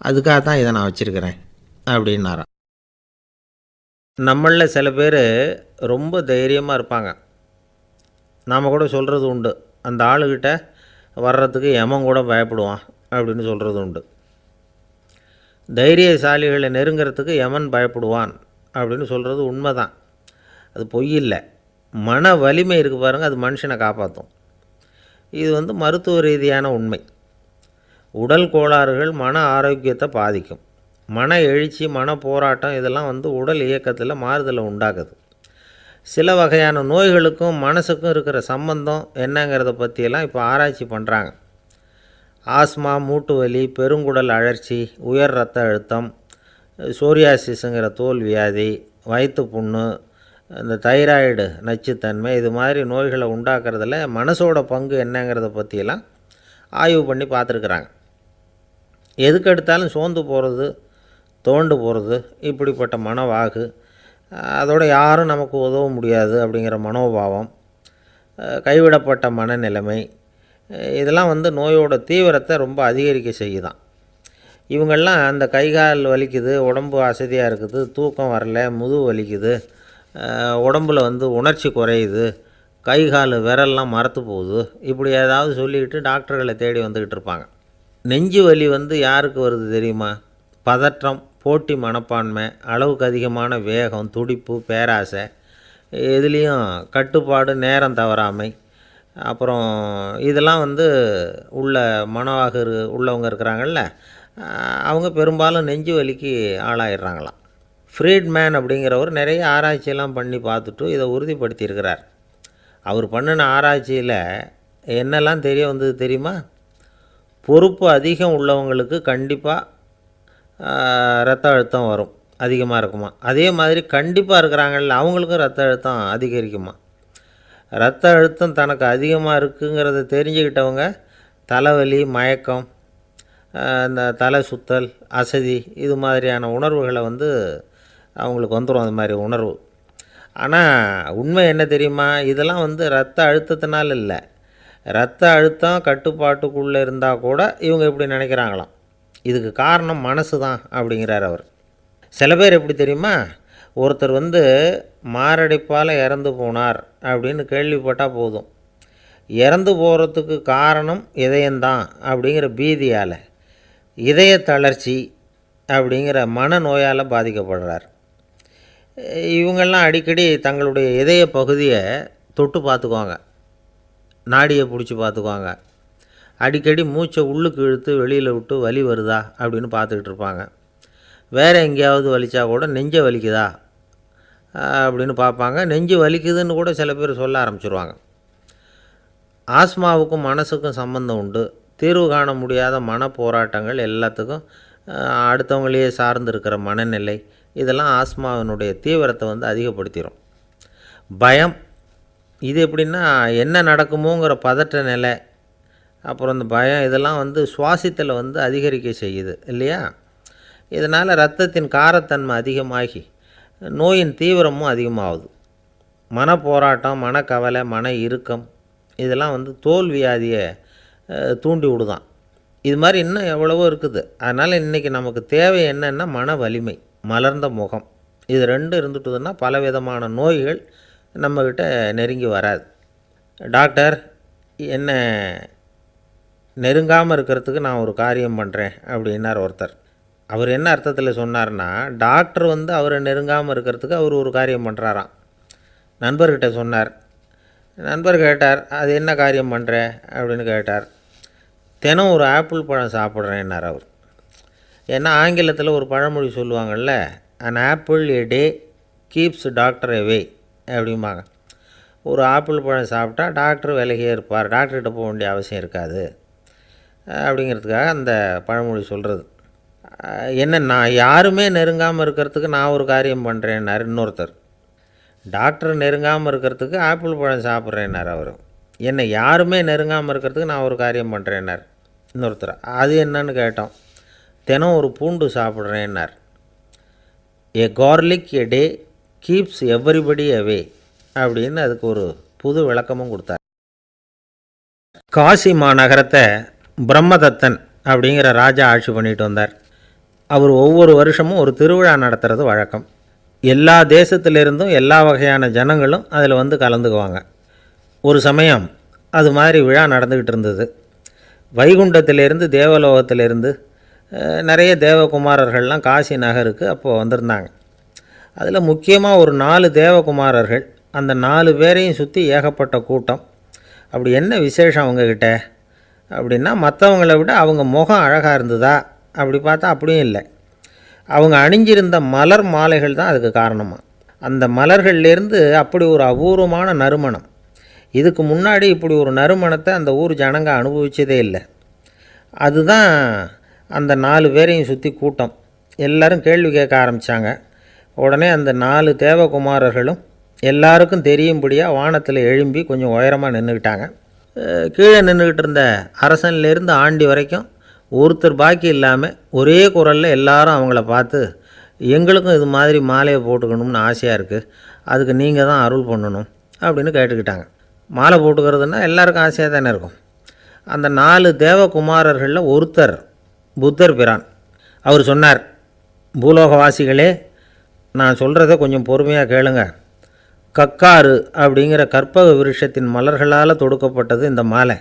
அதுக்காக தான் இதை நான் வச்சுருக்கிறேன் அப்படின்னாராம். நம்மளில் சில பேர் ரொம்ப தைரியமாக இருப்பாங்க. நாம் கூட சொல்கிறது உண்டு, அந்த ஆளுக்கிட்ட வர்றதுக்கு யமன் கூட பயப்படுவான் அப்படின்னு சொல்கிறது உண்டு. தைரியசாலிகளை நெருங்கிறதுக்கு யமன் பயப்படுவான் அப்படின்னு சொல்கிறது உண்மை தான், அது பொய் இல்லை. மன வலிமை இருக்குது பாருங்கள், அது மனுஷனை காப்பாற்றும். இது மருத்துவ ரீதியான உண்மை. உடல் கோளாறுகள் மன ஆரோக்கியத்தை பாதிக்கும். மன எழுச்சி, மன போராட்டம் இதெல்லாம் உடல் இயக்கத்தில் மாறுதலை உண்டாக்குது. சில வகையான நோய்களுக்கும் மனசுக்கும் இருக்கிற சம்பந்தம் என்னங்கிறத பற்றியெல்லாம் இப்போ ஆராய்ச்சி பண்ணுறாங்க. ஆஸ்மா, மூட்டு வலி, பெருங்குடல் அழற்சி, உயர் இரத்த அழுத்தம், சோரியாசிஸுங்கிற தோல் வியாதி, வயிற்று புண்ணு, இந்த தைராய்டு நச்சுத்தன்மை, இது மாதிரி நோய்களை உண்டாக்குறதுல மனசோட பங்கு என்னங்கிறத பற்றியெல்லாம் ஆய்வு பண்ணி பார்த்துருக்குறாங்க. எதுக்கு எடுத்தாலும் சோர்ந்து போகிறது, தோண்டு போகிறது, இப்படிப்பட்ட மனவாகு, அதோட யாரும் நமக்கு உதவ முடியாது அப்படிங்கிற மனோபாவம், கைவிடப்பட்ட மனநிலைமை, இதெல்லாம் நோயோட தீவிரத்தை ரொம்ப அதிகரிக்க செய்யுதான். இவங்கெல்லாம் அந்த கைகால் வலிக்குது, உடம்பு அசதியாக இருக்குது, தூக்கம் வரல, முதுகு வலிக்குது, உடம்பில் உணர்ச்சி குறையுது, கை கால் விரல்லாம் மரத்து போகுது, இப்படி ஏதாவது சொல்லிக்கிட்டு டாக்டர்களை தேடி வந்துக்கிட்டு இருப்பாங்க. நெஞ்சு வலி யாருக்கு வருது தெரியுமா? பதற்றம், போட்டி மனப்பான்மை, அளவுக்கு அதிகமான வேகம், துடிப்பு, பேராசை, இதுலேயும் கட்டுப்பாடு, நேரம் தவறாமை, அப்புறம் இதெல்லாம் உள்ள மனவாகு உள்ளவங்க இருக்கிறாங்கள்ல, அவங்க பெரும்பாலும் நெஞ்சு வலிக்கு ஆளாயிடுறாங்களாம். ஃப்ரீட்மேன் அப்படிங்கிறவர் நிறைய ஆராய்ச்சியெல்லாம் பண்ணி பார்த்துட்டு இதை உறுதிப்படுத்தியிருக்கிறார். அவர் பண்ணின ஆராய்ச்சியில் என்னெல்லாம் தெரிய வந்தது தெரியுமா? பொறுப்பு அதிகம் உள்ளவங்களுக்கு கண்டிப்பாக ரத்த அழுத்தம் வரும், அதிகமாக இருக்குமா. அதே மாதிரி கண்டிப்பாக இருக்கிறாங்கல்ல, அவங்களுக்கும் ரத்த அழுத்தம் அதிகரிக்குமா. ரத்த அழுத்தம் தனக்கு அதிகமாக இருக்குங்கிறத தெரிஞ்சுக்கிட்டவங்க தலைவலி, மயக்கம், இந்த தலை சுத்தல், அசதி, இது மாதிரியான உணர்வுகளை அவங்களுக்கு வந்துடும், அது மாதிரி உணர்வு. ஆனால் உண்மை என்ன தெரியுமா? இதெல்லாம் ரத்த அழுத்தத்தினால இல்லை, ரத்த அழுத்தம் கட்டுப்பாட்டுக்குள்ளே இருந்தால் கூட இவங்க இப்படி நினைக்கிறாங்களாம். இதுக்கு காரணம் மனசு தான் அப்படிங்கிறார் அவர். சில பேர் எப்படி தெரியுமா? ஒருத்தர் மாரடைப்பால் இறந்து போனார் அப்படின்னு கேள்விப்பட்டால் போதும், இறந்து போகிறதுக்கு காரணம் இதயம்தான் அப்படிங்கிற பீதியால், இதய தளர்ச்சி அப்படிங்கிற மனநோயால் பாதிக்கப்படுறார். இவங்கெல்லாம் அடிக்கடி தங்களுடைய இதய பகுதியை தொட்டு பார்த்துக்குவாங்க, நாடியை பிடிச்சி பார்த்துக்குவாங்க, அடிக்கடி மூச்சை உள்ளுக்கு இழுத்து வெளியில் விட்டு வலி வருதா அப்படின்னு பார்த்துக்கிட்டு இருப்பாங்க. வேறு எங்கேயாவது வலிச்சா கூட நெஞ்சை வலிக்குதா அப்படின்னு பார்ப்பாங்க. நெஞ்சு வலிக்குதுன்னு கூட சில பேர் சொல்ல ஆரம்பிச்சிருவாங்க. ஆஸ்மாவுக்கும் மனசுக்கும் சம்பந்தம் உண்டு. தீர்வு காண முடியாத மன போராட்டங்கள் எல்லாத்துக்கும் அடுத்தவங்களையே சார்ந்து இருக்கிற மனநிலை, இதெல்லாம் ஆஸ்மாவினுடைய தீவிரத்தை அதிகப்படுத்திடும். பயம், இது எப்படின்னா என்ன நடக்குமோங்கிற பதற்ற நிலை, அப்புறம் இந்த பயம், இதெல்லாம் சுவாசித்தலை அதிகரிக்க செய்யுது இல்லையா. இதனால் இரத்தத்தின் காரத்தன்மை அதிகமாகி நோயின் தீவிரமும் அதிகமாகுது. மன போராட்டம், மனக்கவலை, மன இறுக்கம், இதெல்லாம் தோல் வியாதியை தூண்டி விடுதான். இது மாதிரி இன்னும் எவ்வளவோ இருக்குது. அதனால் இன்றைக்கி நமக்கு தேவை என்னென்னா மன வலிமை, மலர்ந்த முகம், இது ரெண்டும் இருந்துட்டுதுன்னா பலவிதமான நோய்கள் நம்மக்கிட்ட நெருங்கி வராது. டாக்டர், என்ன நெருங்காமல் இருக்கிறதுக்கு நான் ஒரு காரியம் பண்ணுறேன் அப்படின்னார் ஒருத்தர். அவர் என்ன அர்த்தத்தில் சொன்னார்னா, டாக்டர் அவரை நெருங்காமல் இருக்கிறதுக்கு அவர் ஒரு காரியம் பண்ணுறாராம். நண்பர்கிட்ட சொன்னார். நண்பர் கேட்டார், அது என்ன காரியம் பண்ணுற அப்படின்னு கேட்டார். தினம் ஒரு ஆப்பிள் பழம் சாப்பிட்றேன்னார் அவர். ஏன்னா ஆங்கிலத்தில் ஒரு பழமொழி சொல்லுவாங்கள்ல, an apple a day keeps doctor away அப்படிம்பாங்க. ஒரு ஆப்பிள் பழம் சாப்பிட்டா டாக்டர் விலகியே இருப்பார், டாக்டர்கிட்ட போக வேண்டிய அவசியம் இருக்காது அப்படிங்கிறதுக்காக அந்த பழமொழி சொல்கிறது. என்ன, நான் யாருமே நெருங்காமல் இருக்கிறதுக்கு நான் ஒரு காரியம் பண்ணுறேன்னார் இன்னொருத்தர். டாக்டர் நெருங்காமல் இருக்கிறதுக்கு ஆப்பிள் பழம் சாப்பிட்றேன்னார் அவர். என்னை யாருமே நெருங்காமல் இருக்கிறதுக்கு நான் ஒரு காரியம் பண்ணுறேன்னார் இன்னொருத்தர். அது என்னன்னு கேட்டோம். தினம் ஒரு பூண்டு சாப்பிட்றேன்னார். ஏ கார்லிக் எ டே கீப்ஸ் எவ்ரிபடி அவே அப்படின்னு அதுக்கு ஒரு புது விளக்கமும் கொடுத்தார். காசி மாநகரத்தை பிரம்மதத்தன் அப்படிங்கிற ராஜா ஆட்சி பண்ணிட்டு வந்தார். அவர் ஒவ்வொரு வருஷமும் ஒரு திருவிழா நடத்துறது வழக்கம். எல்லா தேசத்திலிருந்தும் எல்லா வகையான ஜனங்களும் அதில் கலந்துக்குவாங்க. ஒரு சமயம் அது மாதிரி விழா நடந்துக்கிட்டு இருந்தது. வைகுண்டத்திலேருந்து, தேவலோகத்திலேருந்து நிறைய தேவகுமாரர்கள்லாம் காசி நகருக்கு அப்போது வந்திருந்தாங்க. அதில் முக்கியமாக ஒரு 4 தேவகுமாரர்கள், அந்த 4 பேரையும் சுற்றி ஏகப்பட்ட கூட்டம். அப்படி என்ன விசேஷம் அவங்கக்கிட்ட அப்படின்னா, மற்றவங்கள விட அவங்க முகம் அழகாக இருந்ததா அப்படி பார்த்தா அப்படியும் இல்லை. அவங்க அணிஞ்சிருந்த மலர் மாலைகள் தான் அதுக்கு காரணமாக. அந்த மலர்கள்லேருந்து அப்படி ஒரு அபூர்வமான நறுமணம், இதுக்கு முன்னாடி இப்படி ஒரு நறுமணத்தை அந்த ஊர் ஜனங்க அனுபவிச்சதே இல்லை. அதுதான் அந்த 4 பேரையும் சுற்றி கூட்டம். எல்லோரும் கேள்வி கேட்க ஆரம்பித்தாங்க. உடனே அந்த 4 தேவகுமாரர்களும் எல்லாருக்கும் தெரியும்படியாக வானத்தில் எழும்பி கொஞ்சம் உயரமாக நின்றுக்கிட்டாங்க. கீழே நின்றுக்கிட்டு இருந்த அரசன்லேருந்து ஆண்டி வரைக்கும் ஒருத்தர் பாக்கி இல்லாமல் ஒரே குரலில் எல்லாரும் அவங்கள பார்த்து, எங்களுக்கும் இது மாதிரி மாலையை போட்டுக்கணும்னு ஆசையாக இருக்குது, அதுக்கு நீங்கள் தான் அருள் பண்ணணும் அப்படின்னு கேட்டுக்கிட்டாங்க. மாலை போட்டுக்கிறதுனா எல்லாருக்கும் ஆசையாக தானே இருக்கும். அந்த 4 தேவகுமாரர்களில் ஒருத்தர் புத்தர் பிரான். அவர் சொன்னார், பூலோகவாசிகளே, நான் சொல்கிறத கொஞ்சம் பொறுமையாக கேளுங்க. கக்காரு அப்படிங்கிற கற்பக விருட்சத்தின் மலர்களால் தொடுக்கப்பட்டது இந்த மாலை.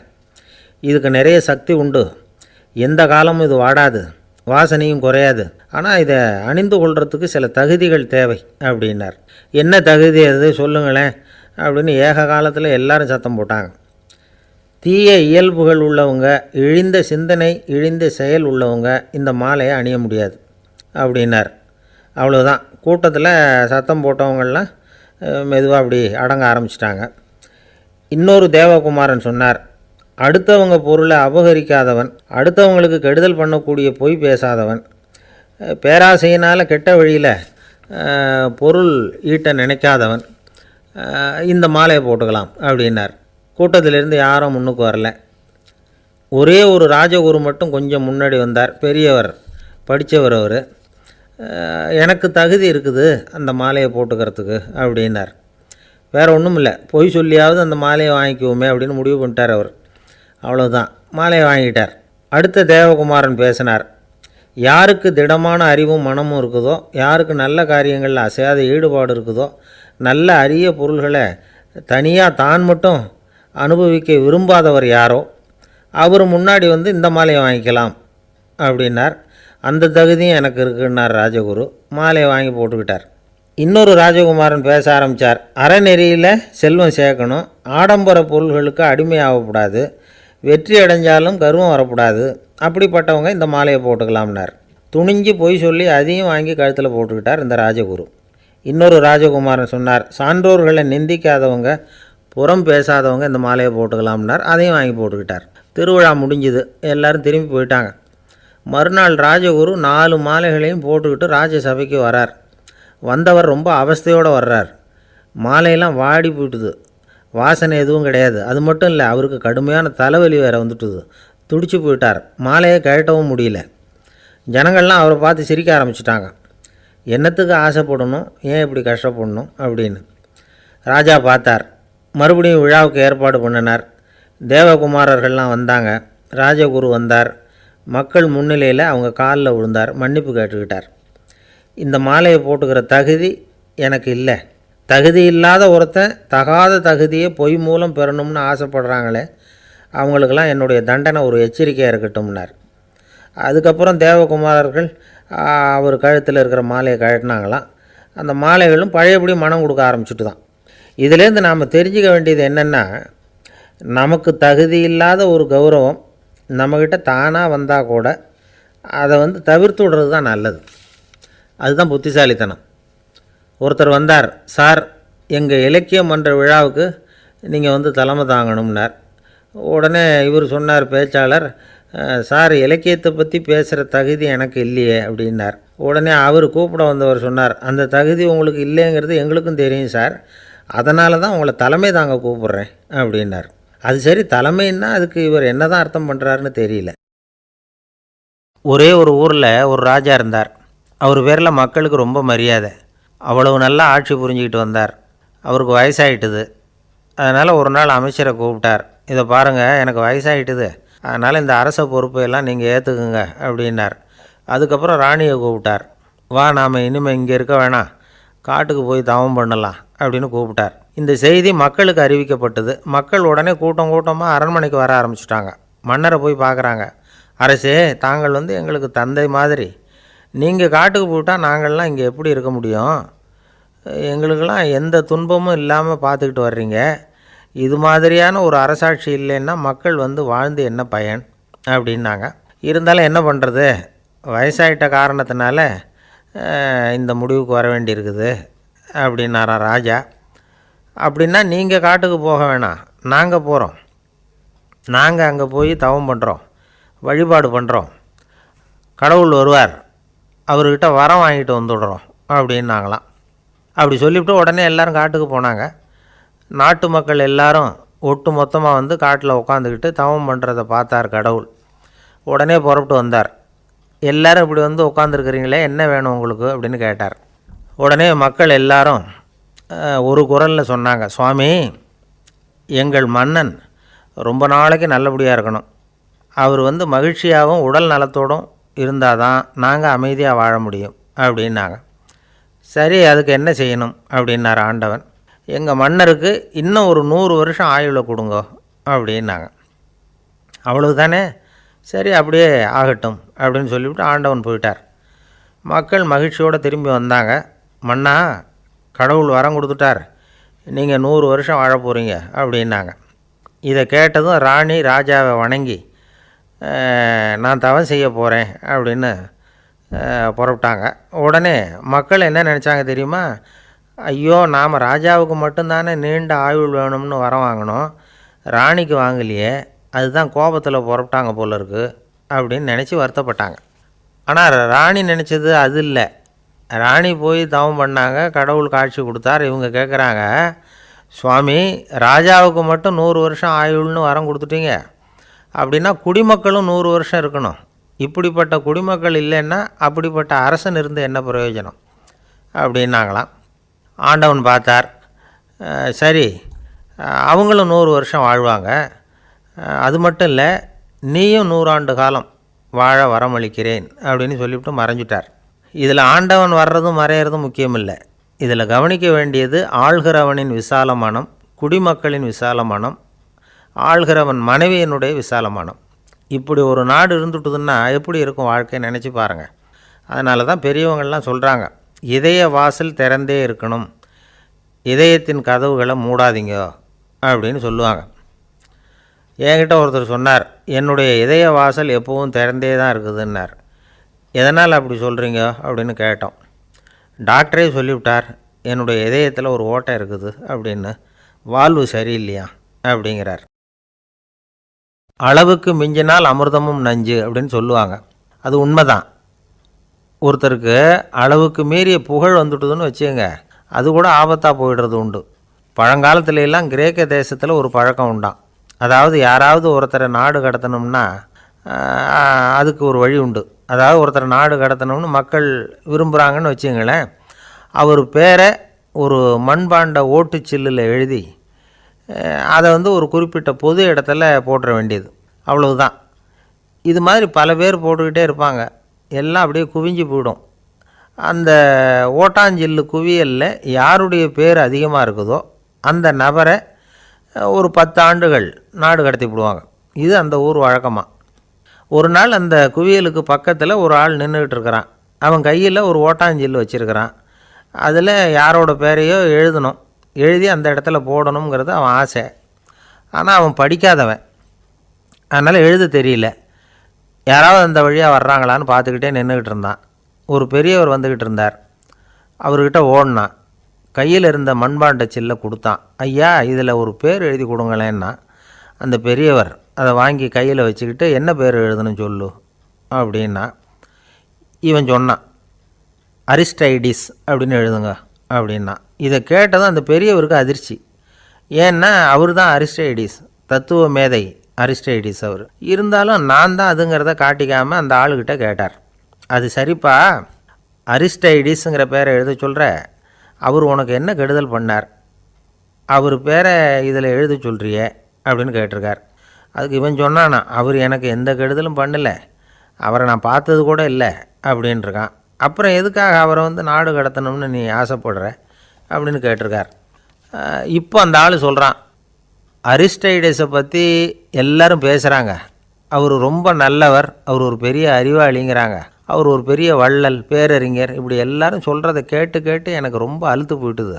இதுக்கு நிறைய சக்தி உண்டு. எந்த காலமும் இது வாடாது, வாசனையும் குறையாது. ஆனால் இதை அணிந்து கொள்கிறதுக்கு சில தகுதிகள் தேவை அப்படின்னார். என்ன தகுதி அது சொல்லுங்களேன் அப்படின்னு ஏக காலத்தில் எல்லாரும் சத்தம் போட்டாங்க. தீய இயல்புகள் உள்ளவங்க, இழிந்த சிந்தனை, இழிந்த செயல் உள்ளவங்க இந்த மாலையை அணிய முடியாது அப்படின்னார். அவ்வளோதான். கூட்டத்தில் சத்தம் போட்டவங்கள்லாம் மெதுவாக அப்படி அடங்க ஆரம்பிச்சிட்டாங்க. இன்னொரு தேவகுமாரன் சொன்னார், அடுத்தவங்க பொருளை அபகரிக்காதவன், அடுத்தவங்களுக்கு கெடுதல் பண்ணக்கூடிய பொய் பேசாதவன், பேராசையினால் கெட்ட வழியில் பொருள் ஈட்ட நினைக்காதவன் இந்த மாலையை போட்டுக்கலாம் அப்படின்னார். கூட்டத்திலிருந்து யாரும் முன்னுக்கு வரல. ஒரே ஒரு ராஜகுரு மட்டும் கொஞ்சம் முன்னாடி வந்தார். பெரியவர், படித்தவர் அவர். எனக்கு தகுதி இருக்குது அந்த மாலையை போட்டுக்கிறதுக்கு அப்படின்னார். வேறு ஒன்றும் இல்லை, பொய் சொல்லியாவது அந்த மாலையை வாங்கிக்குவோமே அப்படின்னு முடிவு பண்ணிட்டார் அவர். அவ்வளோதான், மாலையை வாங்கிட்டார். அடுத்த தேவகுமாரன் பேசினார். யாருக்கு திடமான அறிவும் மனமும் இருக்குதோ, யாருக்கு நல்ல காரியங்களில் அசையாத ஈடுபாடு இருக்குதோ, நல்ல அரிய பொருள்களை தனியாக தான் மட்டும் அனுபவிக்க விரும்பாதவர் யாரோ அவர் முன்னாடி வந்து இந்த மாலையை வாங்கிக்கலாம் அப்படின்னார். அந்த தகுதியும் எனக்கு இருக்குன்னார் ராஜகுரு. மாலையை வாங்கி போட்டுக்கிட்டார். இன்னொரு ராஜகுமாரன் பேச ஆரம்பித்தார். அறநெறியில் செல்வம் சேர்க்கணும், ஆடம்பர பொருள்களுக்கு அடிமையாகக்கூடாது, வெற்றி அடைஞ்சாலும் கர்வம் வரக்கூடாது, அப்படிப்பட்டவங்க இந்த மாலையை போட்டுக்கலாம்னார். துணிஞ்சு பொய் சொல்லி அதையும் வாங்கி கழுத்தில் போட்டுக்கிட்டார் இந்த ராஜகுரு. இன்னொரு ராஜகுமாரன் சொன்னார், சான்றோர்களை நிந்திக்காதவங்க, புறம் பேசாதவங்க இந்த மாலையை போட்டுக்கலாம்னார். அதையும் வாங்கி போட்டுக்கிட்டார். திருவிழா முடிஞ்சுது, எல்லோரும் திரும்பி போயிட்டாங்க. மறுநாள் ராஜகுரு 4 மாலைகளையும் போட்டுக்கிட்டு ராஜசபைக்கு வரார். வந்தவர் ரொம்ப அவஸ்தையோடு வர்றார். மாலையெல்லாம் வாடி போயிட்டுது, வாசனை எதுவும் கிடையாது. அது மட்டும் இல்லை, அவருக்கு கடுமையான தலைவலி வேறு வந்துட்டுது. துடிச்சு போயிட்டார். மாலையை கழட்டவும் முடியல. ஜனங்கள்லாம் அவரை பார்த்து சிரிக்க ஆரம்பிச்சிட்டாங்க. என்னத்துக்கு ஆசைப்படணும், ஏன் இப்படி கஷ்டப்படணும் அப்படின்னு. ராஜா பார்த்தார். மறுபடியும் விழாவுக்கு ஏற்பாடு பண்ணினார். தேவகுமாரர்கள்லாம் வந்தாங்க. ராஜகுரு வந்தார். மக்கள் முன்னிலையில் அவங்க காலில் விழுந்தார், மன்னிப்பு கேட்டுக்கிட்டார். இந்த மாலையை போட்டுக்கிற தகுதி எனக்கு இல்லை. தகுதி இல்லாத ஒருத்தன் தகாத தகுதியை பொய் மூலம் பெறணும்னு ஆசைப்படுறாங்களே, அவங்களுக்கெல்லாம் என்னுடைய தண்டனை ஒரு எச்சரிக்கையாக இருக்கட்டும்னார். அதுக்கப்புறம் தேவகுமாரர்கள் அவர் கழுத்தில் இருக்கிற மாலையை கழட்டினாங்களாம். அந்த மாலைகளும் பழையபடி மனம் கொடுக்க ஆரம்பிச்சுட்டு தான். இதிலேருந்து நாம் தெரிஞ்சுக்க வேண்டியது என்னென்னா, நமக்கு தகுதி இல்லாத ஒரு கௌரவம் நம்மக்கிட்ட தானாக வந்தால் கூட அதை தவிர்த்து விடுறது தான் நல்லது. அதுதான் புத்திசாலித்தனம். ஒருத்தர் வந்தார். சார், எங்கள் இலக்கிய மன்ற விழாவுக்கு நீங்கள் தலைமை தாங்கணும்னார். உடனே இவர் சொன்னார், பேச்சாளர், சார், இலக்கியத்தை பற்றி பேசுகிற தகுதி எனக்கு இல்லையே அப்படின்னார். உடனே அவர் கூப்பிட வந்தவர் சொன்னார், அந்த தகுதி உங்களுக்கு இல்லைங்கிறது எங்களுக்கும் தெரியும் சார், அதனால தான் உங்களை தலைமை தாங்க கூப்பிட்றேன் அப்படின்னார். அது சரி, தலைமைன்னா அதுக்கு இவர் என்ன தான் அர்த்தம் பண்ணுறாருன்னு தெரியல. ஒரே ஒரு ஊரில் ஒரு ராஜா இருந்தார். அவர் பேரில் மக்களுக்கு ரொம்ப மரியாதை. அவ்வளவு நல்லா ஆட்சி புரிஞ்சிக்கிட்டு வந்தார். அவருக்கு வயசாகிட்டுது. அதனால் ஒரு நாள் அமைச்சரை கூப்பிட்டார். இதை பாருங்கள், எனக்கு வயசாகிட்டுது, அதனால் இந்த அரச பொறுப்பையெல்லாம் நீங்கள் ஏற்றுக்குங்க அப்படின்னார். அதுக்கப்புறம் ராணியை கூப்பிட்டார். வா, நாம் இனிமேல் இங்கே இருக்க வேணாம், காட்டுக்கு போய் தவம் பண்ணலாம் அப்படின்னு கூப்பிட்டார். இந்த செய்தி மக்களுக்கு அறிவிக்கப்பட்டது. மக்கள் உடனே கூட்டம் கூட்டமாக அரண்மனைக்கு வர ஆரம்பிச்சிட்டாங்க. மன்னரை போய் பார்க்குறாங்க. அரசே, தாங்கள் எங்களுக்கு தந்தை மாதிரி, நீங்கள் காட்டுக்கு போயிட்டால் நாங்கள்லாம் இங்கே எப்படி இருக்க முடியும்? எங்களுக்கெல்லாம் எந்த துன்பமும் இல்லாமல் பார்த்துக்கிட்டு வர்றீங்க. இது மாதிரியான ஒரு அரசாட்சி இல்லைன்னா மக்கள் வாழ்ந்து என்ன பயன் அப்படின்னாங்க. இருந்தாலும் என்ன பண்ணுறது, வயசாயிட்ட காரணத்தினால இந்த முடிவுக்கு வர வேண்டியிருக்குது அப்படின்னாராம் ராஜா. அப்படின்னா நீங்கள் காட்டுக்கு போக வேணாம், நாங்கள் போகிறோம். நாங்கள் அங்கே போய் தவம் பண்ணுறோம், வழிபாடு பண்ணுறோம், கடவுள் வருவார், அவர்கிட்ட வரம் வாங்கிட்டு வந்துடுறோம் அப்படின்னாங்களாம். அப்படி சொல்லிவிட்டு உடனே எல்லோரும் காட்டுக்கு போனாங்க. நாட்டு மக்கள் எல்லாரும் ஒட்டு மொத்தமாக காட்டில் உட்காந்துக்கிட்டு தவம் பண்ணுறதை பார்த்தார் கடவுள். உடனே புறப்பட்டு வந்தார். எல்லோரும் இப்படி உட்காந்துருக்குறீங்களே, என்ன வேணும் உங்களுக்கு அப்படின்னு கேட்டார். உடனே மக்கள் எல்லாரும் ஒரு குரலில் சொன்னாங்க, சுவாமி, எங்கள் மன்னன் ரொம்ப நாளைக்கு நல்லபடியாக இருக்கணும். அவர் மகிழ்ச்சியாகவும் உடல் நலத்தோடும் இருந்தால் தான் நாங்கள் அமைதியாக வாழ முடியும் அப்படின்னாங்க. சரி, அதுக்கு என்ன செய்யணும் அப்படின்னார் ஆண்டவன். எங்கள் மன்னருக்கு இன்னும் ஒரு 100 வருஷம் ஆயுளை கொடுங்க அப்படின்னாங்க. அவ்வளவு தானே, சரி அப்படியே ஆகட்டும் அப்படின்னு சொல்லிவிட்டு ஆண்டவன் போயிட்டார். மக்கள் மகிழ்ச்சியோடு திரும்பி வந்தாங்க. மன்னா, கடவுள் வரம் கொடுத்துட்டார், நீங்கள் 100 வருஷம் வாழ போகிறீங்க அப்படின்னாங்க. இதை கேட்டதும் ராணி ராஜாவை வணங்கி நான் தவம் செய்ய போகிறேன் அப்படின்னு புறப்பட்டாங்க. உடனே மக்கள் என்ன நினச்சாங்க தெரியுமா? ஐயோ, நாம் ராஜாவுக்கு மட்டும்தானே நீண்ட ஆயுள் வேணும்னு வரம் வாங்கினோம், ராணிக்கு வாங்கலையே, அதுதான் கோபத்தில் புறப்பட்டாங்க போல இருக்குது அப்படின்னு நினச்சி வருத்தப்பட்டாங்க. ஆனால் ராணி நினச்சது அது இல்லை. ராணி போய் தவம் பண்ணாங்க, கடவுள் காட்சி கொடுத்தார். இவங்க கேட்குறாங்க, சுவாமி, ராஜாவுக்கு மட்டும் 100 வருஷம் ஆயுள்னு வரம் கொடுத்துட்டீங்க, அப்படின்னா குடிமக்களும் 100 வருஷம் இருக்கணும். இப்படிப்பட்ட குடிமக்கள் இல்லைன்னா அப்படிப்பட்ட அரசன் இருந்து என்ன பிரயோஜனம் அப்படின்னாங்களாம். ஆண்டவன் பார்த்தார், சரி அவங்களும் 100 வருஷம் வாழ்வாங்க, அது மட்டும் இல்லை நீயும் 100 ஆண்டு காலம் வாழ வரமளிக்கிறேன் அப்படின்னு சொல்லிவிட்டு மறைஞ்சிட்டார். இதில் ஆண்டவன் வர்றதும் மறையிறதும் முக்கியம் இல்லை. இதில் கவனிக்க வேண்டியது ஆள்கிறவனின் விசால மனம், குடிமக்களின் விசால மனம், ஆள்கிறவன் மனைவியினுடைய விசால மனம். இப்படி ஒரு நாடு இருந்துட்டுதுன்னா எப்படி இருக்கும் வாழ்க்கை நினச்சி பாருங்கள். அதனால தான் பெரியவங்கள்லாம் சொல்கிறாங்க, இதய வாசல் திறந்தே இருக்கணும், இதயத்தின் கதவுகளை மூடாதீங்க அப்படின்னு சொல்லுவாங்க. என்கிட்ட ஒருத்தர் சொன்னார், என்னுடைய இதய வாசல் எப்பவும் திறந்தே தான் இருக்குதுன்னார். எதனால் அப்படி சொல்கிறீங்க அப்படின்னு கேட்டோம். டாக்டரே சொல்லிவிட்டார், என்னுடைய இதயத்தில் ஒரு ஓட்டை இருக்குது அப்படின்னு, வால்வு சரியில்லையா அப்படிங்கிறார். அளவுக்கு மிஞ்சினால் அமிர்தமும் நஞ்சு அப்படின்னு சொல்லுவாங்க. அது உண்மைதான். ஒருத்தருக்கு அளவுக்கு மீறிய புகழ் வந்துட்டுதுன்னு வச்சுங்க, அது கூட ஆபத்தாக போயிடுறது உண்டு. பழங்காலத்துல எல்லாம் கிரேக்க தேசத்தில் ஒரு பழக்கம் உண்டாம். அதாவது யாராவது ஒருத்தரை நாடு கடத்தணும்னா அதுக்கு ஒரு வழி உண்டு. அதாவது ஒருத்தரை நாடு கடத்தணும்னு மக்கள் விரும்புகிறாங்கன்னு வச்சுங்களேன், அவர் பேரை ஒரு மண்பாண்ட ஓட்டுச்சில்லில் எழுதி அதை ஒரு குறிப்பிட்ட பொது இடத்துல போட்டுற வேண்டியது, அவ்வளவுதான். இது மாதிரி பல பேர் போட்டுக்கிட்டே இருப்பாங்க, எல்லாம் அப்படியே குவிஞ்சு போயிடும். அந்த ஓட்டாஞ்சில்லு குவியலில் யாருடைய பேர் அதிகமாக இருக்குதோ அந்த நபரை ஒரு 10 ஆண்டுகள் நாடு கடத்தி விடுவாங்க. இது அந்த ஊர் வழக்கமாக. ஒரு நாள் அந்த குவியலுக்கு பக்கத்தில் ஒரு ஆள் நின்றுக்கிட்டு இருக்கிறான். அவன் கையில் ஒரு ஓட்டாஞ்சில்லு வச்சுருக்கிறான். அதில் யாரோட பேரையோ எழுதணும், எழுதி அந்த இடத்துல போடணுங்கிறது அவன் ஆசை. ஆனால் அவன் படிக்காதவன், அதனால் எழுத தெரியல. யாராவது அந்த வழியாக வர்றாங்களான்னு பார்த்துக்கிட்டே நின்றுக்கிட்டு இருந்தான். ஒரு பெரியவர் வந்துக்கிட்டு இருந்தார். அவர்கிட்ட ஓடினான், கையில் இருந்த மண்பாண்ட சில்லை கொடுத்தான். ஐயா, இதில் ஒரு பேர் எழுதி கொடுங்களேன்னா. அந்த பெரியவர் அதை வாங்கி கையில் வச்சுக்கிட்டு, என்ன பேர் எழுதணும் சொல்லு அப்படின்னா. இவன் சொன்னான், அரிஸ்டைடிஸ் அப்படின்னு எழுதுங்க அப்படின்னா. இதை கேட்டதும் அந்த பெரியவருக்கு அதிர்ச்சி. ஏன்னா அவர் தான் அரிஸ்டைடிஸ், தத்துவ மேதை அரிஸ்டைடிஸ் அவர். இருந்தாலும் நான் தான் அதுங்கிறத காட்டிக்காமல் அந்த ஆளுக்கிட்ட கேட்டார். அது சரிப்பா, அரிஸ்டைடிஸுங்கிற பேரை எழுத சொல்கிற, அவர் உனக்கு என்ன கெடுதல் பண்ணார், அவர் பேரை இதில் எழுத சொல்கிறியே அப்படின்னு கேட்டிருக்கார். அதுக்கு இவன் சொன்னானா, அவர் எனக்கு எந்த கெடுதலும் பண்ணலை, அவரை நான் பார்த்தது கூட இல்லை அப்படின்ட்டுருக்கான். அப்புறம் எதுக்காக அவரை நாடு கடத்தணும்னு நீ ஆசைப்படுற அப்படின்னு கேட்டிருக்கார். இப்போ அந்த ஆள் சொல்கிறான், அரிஸ்டைடஸை பற்றி எல்லாரும் பேசுகிறாங்க, அவர் ரொம்ப நல்லவர், அவர் ஒரு பெரிய அறிவாளிங்கிறாங்க, அவர் ஒரு பெரிய வள்ளல், பேரறிஞர், இப்படி எல்லாரும் சொல்கிறத கேட்டு கேட்டு எனக்கு ரொம்ப அலுத்து போயிட்டுது,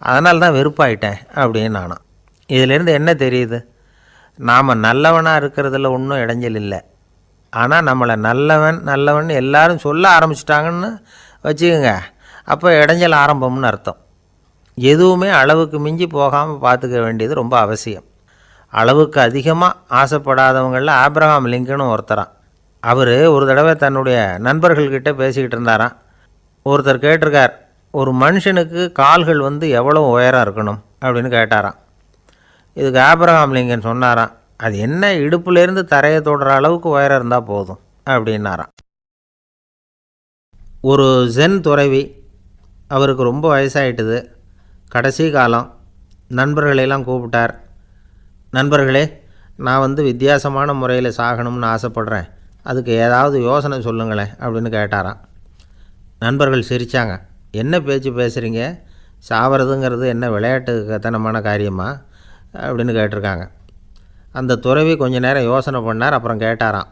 அதனால தான் வெறுப்பாயிட்டேன் அப்படின்னு நானும். இதிலேருந்து என்ன தெரியுது? நாம் நல்லவனாக இருக்கிறதுல ஒன்றும் இடைஞ்சல் இல்லை. ஆனால் நம்மளை நல்லவன் எல்லாரும் சொல்ல ஆரம்பிச்சிட்டாங்கன்னு வச்சுக்கோங்க, அப்போ இடைஞ்சல் ஆரம்பம்னு அர்த்தம். எதுவுமே அளவுக்கு மிஞ்சி போகாமல் பார்த்துக்க வேண்டியது ரொம்ப அவசியம். அளவுக்கு அதிகமாக ஆசைப்படாதவங்களில் ஆப்ரஹாம் லிங்கனும் ஒருத்தரான். அவர் ஒரு தடவை தன்னுடைய நண்பர்கள்கிட்ட பேசிக்கிட்டு இருந்தாராம். ஒருத்தர் கேட்டிருக்கார், ஒரு மனுஷனுக்கு கால்கள் எவ்வளோ உயரம் இருக்கணும் அப்படின்னு கேட்டாராம். இதுக்கு ஆப்ரஹாம் லிங்கன் சொன்னாராம், அது என்ன, இடுப்புலேருந்து தரையை தொடுற அளவுக்கு உயரம் இருந்தால் போதும் அப்படின்னாராம். ஒரு ஜென் துறவி, அவருக்கு ரொம்ப வயசாகிட்டுது, கடைசி காலம். நண்பர்களெல்லாம் கூப்பிட்டார். நண்பர்களே, நான் வித்தியாசமான முறையில் சாகணும்னு ஆசைப்படுறேன், அதுக்கு ஏதாவது யோசனை சொல்லுங்களேன் அப்படின்னு கேட்டாராம். நண்பர்கள் சிரித்தாங்க. என்ன பேச்சு பேசுகிறீங்க, சாவறதுங்கிறது என்ன விளையாட்டு கத்தனமான காரியமா அப்படின்னு கேட்டிருக்காங்க. அந்த துறவி கொஞ்ச நேரம் யோசனை பண்ணார். அப்புறம் கேட்டாராம்,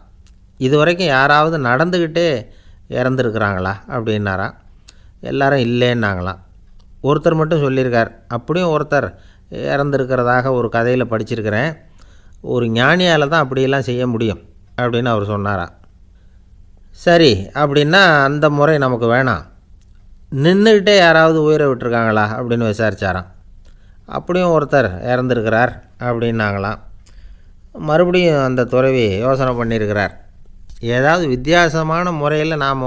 இது வரைக்கும் யாராவது நடந்துக்கிட்டே இறந்துருக்குறாங்களா அப்படின்னாராம். எல்லாரும் இல்லைன்னாங்களாம். ஒருத்தர் மட்டும் சொல்லியிருக்கார், அப்படியும் ஒருத்தர் இறந்துருக்கிறதாக ஒரு கதையில் படிச்சிருக்கிறேன், ஒரு ஞானியால் தான் அப்படியெல்லாம் செய்ய முடியும் அப்படின்னு அவர் சொன்னாராம். சரி, அப்படின்னா அந்த முறை நமக்கு வேணாம், நின்றுக்கிட்டே யாராவது உயிரை விட்டுருக்காங்களா அப்படின்னு விசாரித்தாராம். அப்படியும் ஒருத்தர் இறந்துருக்கிறார் அப்படின்னாங்களாம். மறுபடியும் அந்த துறவி யோசனை பண்ணியிருக்கிறார், ஏதாவது வித்தியாசமான முறையில் நாம்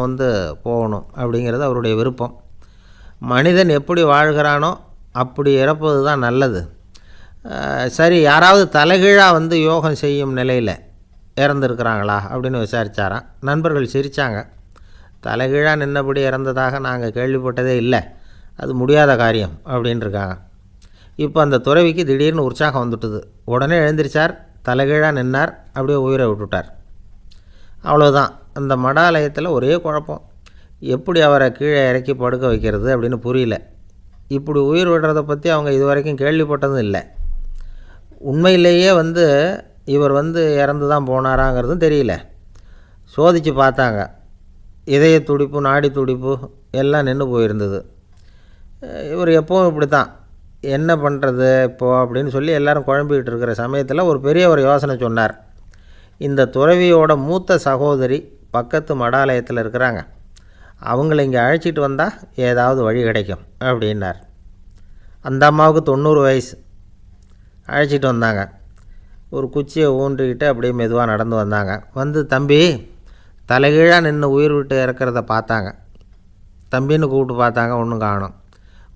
போகணும் அப்படிங்கிறது அவருடைய விருப்பம். மனிதன் எப்படி வாழ்கிறானோ அப்படி இறப்பது தான் நல்லது. சரி, யாராவது தலைகீழாக யோகம் செய்யும் நிலையில் இறந்துருக்கிறாங்களா அப்படின்னு விசாரித்தாராம். நண்பர்கள் சிரித்தாங்க. தலைகீழாக நின்னபடி இறந்ததாக நாங்கள் கேள்விப்பட்டதே இல்லை, அது முடியாத காரியம் அப்படின்ட்டுருக்காங்க. இப்போ அந்த துறவிக்கு திடீர்னு உற்சாகம் வந்துட்டுது. உடனே எழுந்திரிச்சார், தலைகீழாக நின்னார், அப்படியே உயிரை விட்டுட்டார். அவ்வளோதான். அந்த மடாலயத்தில் ஒரே குழப்பம், எப்படி அவரை கீழே இறக்கி படுக்க வைக்கிறது அப்படின்னு புரியல. இப்படி உயிர் விடுறதை பற்றி அவங்க இது வரைக்கும் கேள்விப்பட்டதும் இல்லை. உண்மையிலேயே இவர் இறந்து தான் போனாராங்கிறதும் தெரியல. சோதித்து பார்த்தாங்க, இதய துடிப்பு, நாடி துடிப்பு எல்லாம் நின்று போயிருந்தது. இவர் எப்பவும் இப்படி தான், என்ன பண்ணுறது இப்போது அப்படின்னு சொல்லி எல்லோரும் குழம்பிக்கிட்டு இருக்கிற சமயத்தில் ஒரு பெரிய ஒரு யோசனை சொன்னார். இந்த துறவியோட மூத்த சகோதரி பக்கத்து மடாலயத்தில் இருக்கிறாங்க, அவங்கள இங்கே அழைச்சிட்டு வந்தால் ஏதாவது வழி கிடைக்கும் அப்படின்னார். அந்த அம்மாவுக்கு 90 வயசு. அழைச்சிட்டு வந்தாங்க. ஒரு குச்சியை ஊன்றிக்கிட்டு அப்படியே மெதுவாக நடந்து வந்தாங்க. தம்பி, தலைகீழாக நின்று உயிர் விட்டு இறக்கிறத பார்த்தாங்க. தம்பின்னு கூப்பிட்டு பார்த்தாங்க, ஒன்றும் காணும்.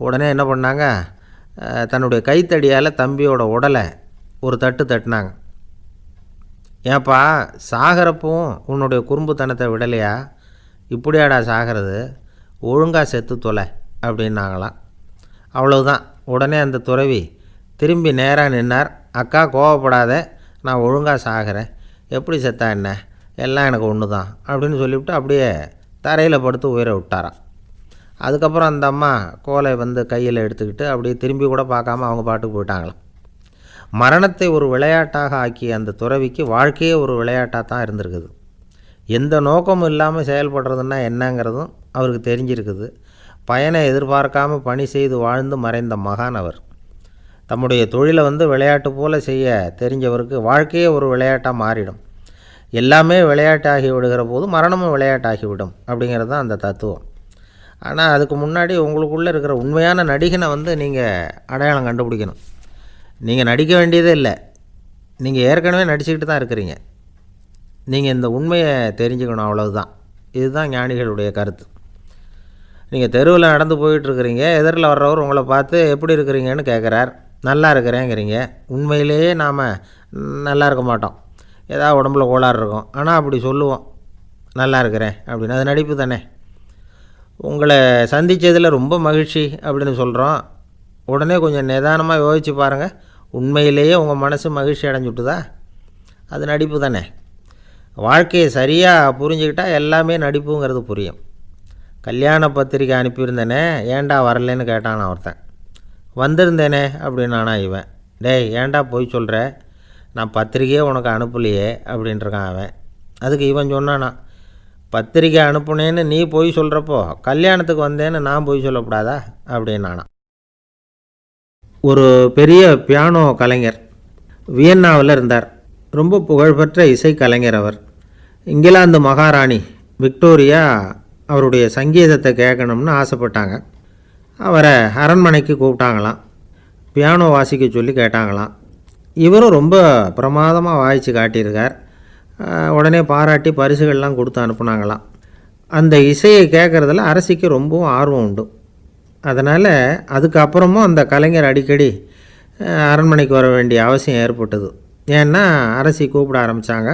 உடனே என்ன பண்ணாங்க, தன்னுடைய கைத்தடியால் தம்பியோட உடலை ஒரு தட்டினாங்க. ஏப்பா, சாகிறப்பவும் உன்னுடைய குறும்புத்தனத்தை விடலையா? இப்படியாடா சாகிறது, ஒழுங்காக செத்து தொலை அப்படின்னாங்களாம். அவ்வளவுதான். உடனே அந்த துறவி திரும்பி நேராக நின்னார். அக்கா, கோவப்படாத, நான் ஒழுங்காக சாகிறேன், எப்படி செத்தா என்ன, எல்லாம் எனக்கு ஒன்று தான் அப்படின்னு சொல்லிவிட்டு அப்படியே தரையில் படுத்து உயிரை விட்டாராம். அதுக்கப்புறம் அந்த அம்மா கோலை கையில் எடுத்துக்கிட்டு அப்படியே திரும்பி கூட பார்க்காம அவங்க பாட்டுக்கு போயிட்டாங்களாம். மரணத்தை ஒரு விளையாட்டாக ஆக்கிய அந்த துறவிக்கு வாழ்க்கையே ஒரு விளையாட்டாக தான் இருந்திருக்குது. எந்த நோக்கமும் இல்லாமல் செயல்படுறதுன்னா என்னங்கிறதும் அவருக்கு தெரிஞ்சிருக்குது. பயனை எதிர்பார்க்காமல் பணி செய்து வாழ்ந்து மறைந்த மகான் அவர். தம்முடைய தொழிலை விளையாட்டு போல் செய்ய தெரிஞ்சவருக்கு வாழ்க்கையே ஒரு விளையாட்டாக மாறிடும். எல்லாமே விளையாட்டாகி விடுகிற போது மரணமும் விளையாட்டாகிவிடும் அப்படிங்கிறது தான் அந்த தத்துவம். ஆனால் அதுக்கு முன்னாடி உங்களுக்குள்ளே இருக்கிற உண்மையான நடிகனை நீங்கள் அடையாளம் கண்டுபிடிக்கணும். நீங்கள் நடிக்க வேண்டியதே இல்லை, நீங்கள் ஏற்கனவே நடிச்சுக்கிட்டு தான் இருக்கிறீங்க. நீங்கள் இந்த உண்மையை தெரிஞ்சுக்கணும், அவ்வளவுதான். இதுதான் ஞானிகளுடைய கருத்து. நீங்கள் தெருவில் நடந்து போயிட்டுருக்கிறீங்க, எதிரில் வர்றவர் உங்களை பார்த்து எப்படி இருக்கிறீங்கன்னு கேட்குறார். நல்லா இருக்கிறேங்கிறீங்க. உண்மையிலேயே நாம் நல்லா இருக்க மாட்டோம், ஏதாவது உடம்புல கோளாறு இருக்கும். ஆனால் அப்படி சொல்லுவோம், நல்லா இருக்கிறேன் அப்படின்னு. அது நடிப்பு தானே. உங்களை சந்தித்ததில் ரொம்ப மகிழ்ச்சி அப்படின்னு சொல்கிறோம். உடனே கொஞ்சம் நிதானமாக யோசித்து பாருங்கள், உண்மையிலேயே உங்கள் மனசு மகிழ்ச்சி அடைஞ்சுட்டுதா? அது நடிப்பு தானே. வாழ்க்கையை சரியாக புரிஞ்சுக்கிட்டால் எல்லாமே நடிப்புங்கிறது புரியும். கல்யாண பத்திரிக்கை அனுப்பியிருந்தேனே, ஏன்டா வரலன்னு கேட்டான் ஒருத்தன். வந்திருந்தேனே அப்படின்னானா இவன். டேய், ஏன்டா போய் சொல்கிற, நான் பத்திரிக்கையே உனக்கு அனுப்பலையே அப்படின்ட்டுருக்கான் அவன். அதுக்கு இவன் சொன்னானா, பத்திரிக்கை அனுப்புனேன்னு நீ போய் சொல்கிறப்போ கல்யாணத்துக்கு வந்தேன்னு நான் போய் சொல்லக்கூடாதா அப்படின்னானா. ஒரு பெரிய பியானோ கலைஞர் வியன்னாவில் இருந்தார். ரொம்ப புகழ்பெற்ற இசை கலைஞர் அவர். இங்கிலாந்து மகாராணி விக்டோரியா அவருடைய சங்கீதத்தை கேட்கணும்னு ஆசைப்பட்டாங்க. அவரை அரண்மனைக்கு கூப்பிட்டாங்களாம். பியானோ வாசிக்க சொல்லி கேட்டாங்களாம். இவரும் ரொம்ப பிரமாதமாக வாய்ச்சி காட்டியிருக்கார். உடனே பாராட்டி பரிசுகள்லாம் கொடுத்து அனுப்புனாங்களாம். அந்த இசையை கேட்குறதுல அரசிக்கு ரொம்பவும் ஆர்வம் உண்டு. அதனால் அதுக்கப்புறமும் அந்த கலைஞர் அடிக்கடி அரண்மனைக்கு வர வேண்டிய அவசியம் ஏற்பட்டது. ஏன்னா அரசி கூப்பிட ஆரம்பித்தாங்க.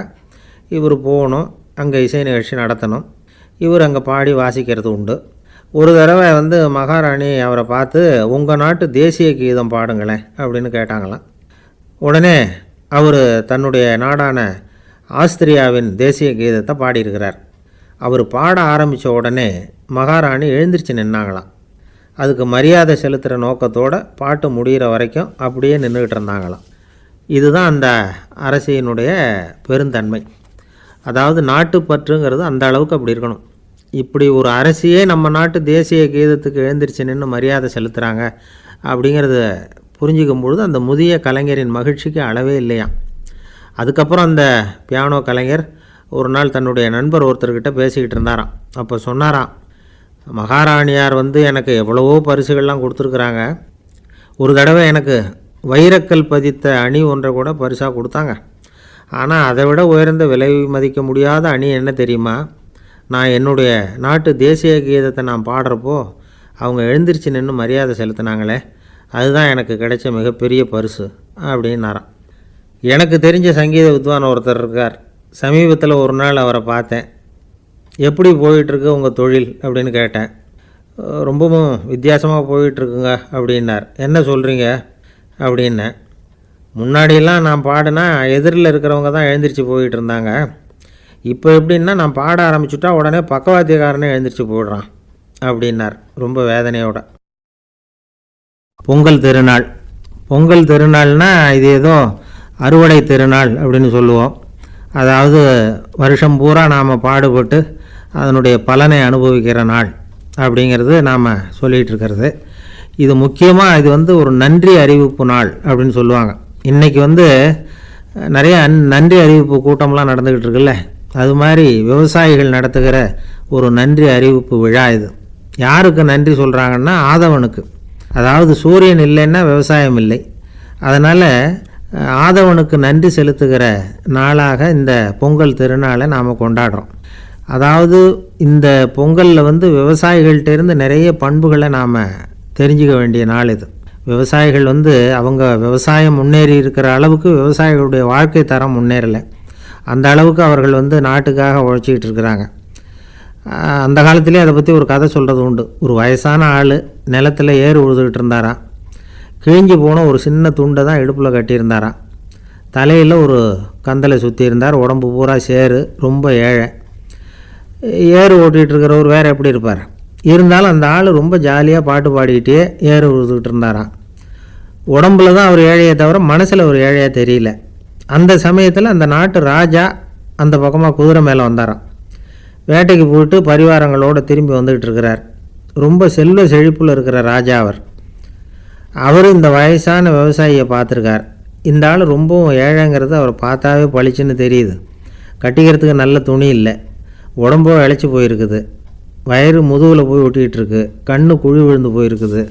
இவர் போகணும், அங்கே இசை நிகழ்ச்சி நடத்தணும். இவர் அங்கே பாடி வாசிக்கிறது உண்டு. ஒரு தடவை மகாராணி அவரை பார்த்து, உங்கள் நாட்டு தேசிய கீதம் பாடுங்களேன் அப்படின்னு கேட்டாங்களாம். உடனே அவர் தன்னுடைய நாடான ஆஸ்திரியாவின் தேசிய கீதத்தை பாடியிருக்கிறார். அவர் பாட ஆரம்பித்த உடனே மகாராணி எழுந்திரிச்சு நின்னாங்களாம். அதுக்கு மரியாதை செலுத்துகிற நோக்கத்தோடு பாட்டு முடிகிற வரைக்கும் அப்படியே நின்றுக்கிட்டு இருந்தாங்களாம். இதுதான் அந்த அரசியினுடைய பெருந்தன்மை. அதாவது நாட்டுப்பற்றுங்கிறது அந்த அளவுக்கு அப்படி இருக்கணும். இப்படி ஒரு அரசியே நம்ம நாட்டு தேசிய கீதத்துக்கு எழுந்திருச்சு நின்று மரியாதை செலுத்துகிறாங்க அப்படிங்கிறத புரிஞ்சிக்கும் பொழுது அந்த முதிய கலைஞரின் மகிழ்ச்சிக்கு அளவே இல்லையாம். அதுக்கப்புறம் அந்த பியானோ கலைஞர் ஒரு நாள் தன்னுடைய நண்பர் ஒருத்தர்கிட்ட பேசிக்கிட்டு இருந்தாராம். அப்போ சொன்னாராம், மகாராணியார் எனக்கு எவ்வளவோ பரிசுகள்லாம் கொடுத்துருக்குறாங்க. ஒரு தடவை எனக்கு வைரக்கல் பதித்த அணி ஒன்றை கூட பரிசாக கொடுத்தாங்க. ஆனால் அதை விட உயர்ந்த விலை மதிக்க முடியாத அணி என்ன தெரியுமா? நான் என்னுடைய நாட்டு தேசிய கீதத்தை நான் பாடுறப்போ அவங்க எழுந்திரிச்சு நின்று மரியாதை செலுத்தினாங்களே, அதுதான் எனக்கு கிடைச்ச மிகப்பெரிய பரிசு அப்படின்னாராம். எனக்கு தெரிஞ்ச சங்கீத வித்வான் ஒருத்தர் இருக்கார். சமீபத்தில் ஒரு நாள் அவரை பார்த்தேன். எப்படி போயிட்டுருக்கு உங்கள் தொழில் அப்படின்னு கேட்டேன். ரொம்பவும் வித்தியாசமாக போயிட்டுருக்குங்க அப்படின்னார். என்ன சொல்கிறீங்க அப்படின்னேன். முன்னாடியெல்லாம் நான் பாடினா எதிரில் இருக்கிறவங்க தான் எழுந்திரிச்சு போயிட்டு இருந்தாங்க. இப்போ எப்படின்னா நான் பாட ஆரம்பிச்சுட்டா உடனே பக்கவாத்தியக்காரனே எழுந்திரிச்சு போயிடுறான் அப்படின்னார் ரொம்ப வேதனையோட. பொங்கல் திருநாள். பொங்கல் திருநாள்னால் இது ஏதோ அறுவடை திருநாள் அப்படின்னு சொல்லுவோம். அதாவது வருஷம் பூரா நாம் பாடுபட்டு அதனுடைய பலனை அனுபவிக்கிற நாள் அப்படிங்கிறது நாம் சொல்லிகிட்டு இருக்கிறது. இது முக்கியமாக இது ஒரு நன்றி அறிவிப்பு நாள் அப்படின்னு சொல்லுவாங்க. இன்றைக்கி நிறைய நன்றி அறிவிப்பு கூட்டம்லாம் நடந்துக்கிட்டு இருக்குல்ல, அது மாதிரி விவசாயிகள் நடத்துகிற ஒரு நன்றி அறிவிப்பு விழா இது. யாருக்கு நன்றி சொல்கிறாங்கன்னா ஆதவனுக்கு. அதாவது சூரியன் இல்லைன்னா விவசாயம் இல்லை. அதனால் ஆதவனுக்கு நன்றி செலுத்துகிற நாளாக இந்த பொங்கல் திருநாளை நாம் கொண்டாடுறோம். அதாவது இந்த பொங்கலில் விவசாயிகள்கிட்டேருந்து நிறைய பண்புகளை நாம் தெரிஞ்சுக்க வேண்டிய நாள் இது. விவசாயிகள் அவங்க விவசாயம் முன்னேறி இருக்கிற அளவுக்கு விவசாயிகளுடைய வாழ்க்கை தரம் முன்னேறலை. அந்த அளவுக்கு அவர்கள் நாட்டுக்காக உழைச்சிக்கிட்டு இருக்கிறாங்க. அந்த காலத்திலே அதை பற்றி ஒரு கதை சொல்கிறது உண்டு. ஒரு வயசான ஆள் நிலத்தில் ஏறு உழுதுகிட்டு இருந்தாராம். கிழிஞ்சு போன ஒரு சின்ன துண்டை தான் இடுப்பில் கட்டியிருந்தாராம். தலையில் ஒரு கந்தலை சுற்றி இருந்தார். உடம்பு பூரா சேரு, ரொம்ப ஏழை. ஏறு ஓட்டிகிட்டு இருக்கிறவர் வேறு எப்படி இருப்பார்? இருந்தாலும் அந்த ஆள் ரொம்ப ஜாலியாக பாட்டு பாடிக்கிட்டே ஏறு உழுதுகிட்டு இருந்தாராம். உடம்புல தான் அவர் ஏழையை தவிர மனசில் ஒரு ஏழையாக தெரியல. அந்த சமயத்தில் அந்த நாட்டு ராஜா அந்த பக்கமாக குதிரை மேலே வந்தாராம். வேட்டைக்கு போயிட்டு பரிவாரங்களோடு திரும்பி வந்துக்கிட்டு இருக்கிறார். ரொம்ப செல்வ செழிப்பில் இருக்கிற ராஜா அவர் இந்த வயசான விவசாயியை பார்த்துருக்கார். இந்த ஆள் ரொம்பவும் ஏழைங்கிறது அவர் பார்த்தாவே பளிச்சுன்னு தெரியுது. கட்டிக்கிறதுக்கு நல்ல துணி இல்லை, உடம்போ இழைச்சி போயிருக்குது, வயிறு முதுகில் போய் ஒட்டிக்கிட்டு இருக்கு, கண்ணு குழி விழுந்து போயிருக்குது.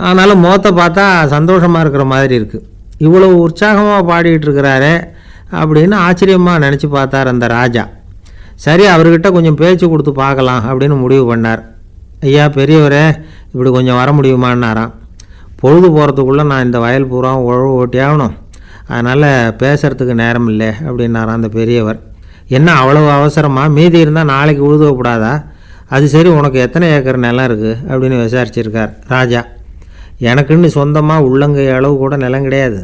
ஆனாலும் முகத்தை பார்த்தா சந்தோஷமாக இருக்கிற மாதிரி இருக்குது. இவ்வளோ உற்சாகமாக பாடிக்கிட்டு இருக்கிறாரே அப்படின்னு ஆச்சரியமாக நினச்சி பார்த்தார் அந்த ராஜா. சரி, அவர்கிட்ட கொஞ்சம் பேச்சு கொடுத்து பார்க்கலாம் அப்படின்னு முடிவு பண்ணார். ஐயா பெரியவரே, இப்படி கொஞ்சம் வர முடியுமான்னாராம். பொழுது போகிறதுக்குள்ளே நான் இந்த வயல் பூரா உழவு ஓட்டி ஆகணும், அதனால் பேசுகிறதுக்கு நேரம் இல்லை அப்படின்னாராம் அந்த பெரியவர். என்ன அவ்வளவு அவசரமாக? மீதி இருந்தால் நாளைக்கு உழுதுவக்கூடாதா? அது சரி, உனக்கு எத்தனை ஏக்கர் நிலம் இருக்குது அப்படின்னு விசாரிச்சிருக்கார் ராஜா. எனக்குன்னு சொந்தமாக உள்ளங்கை அளவு கூட நிலம் கிடையாது.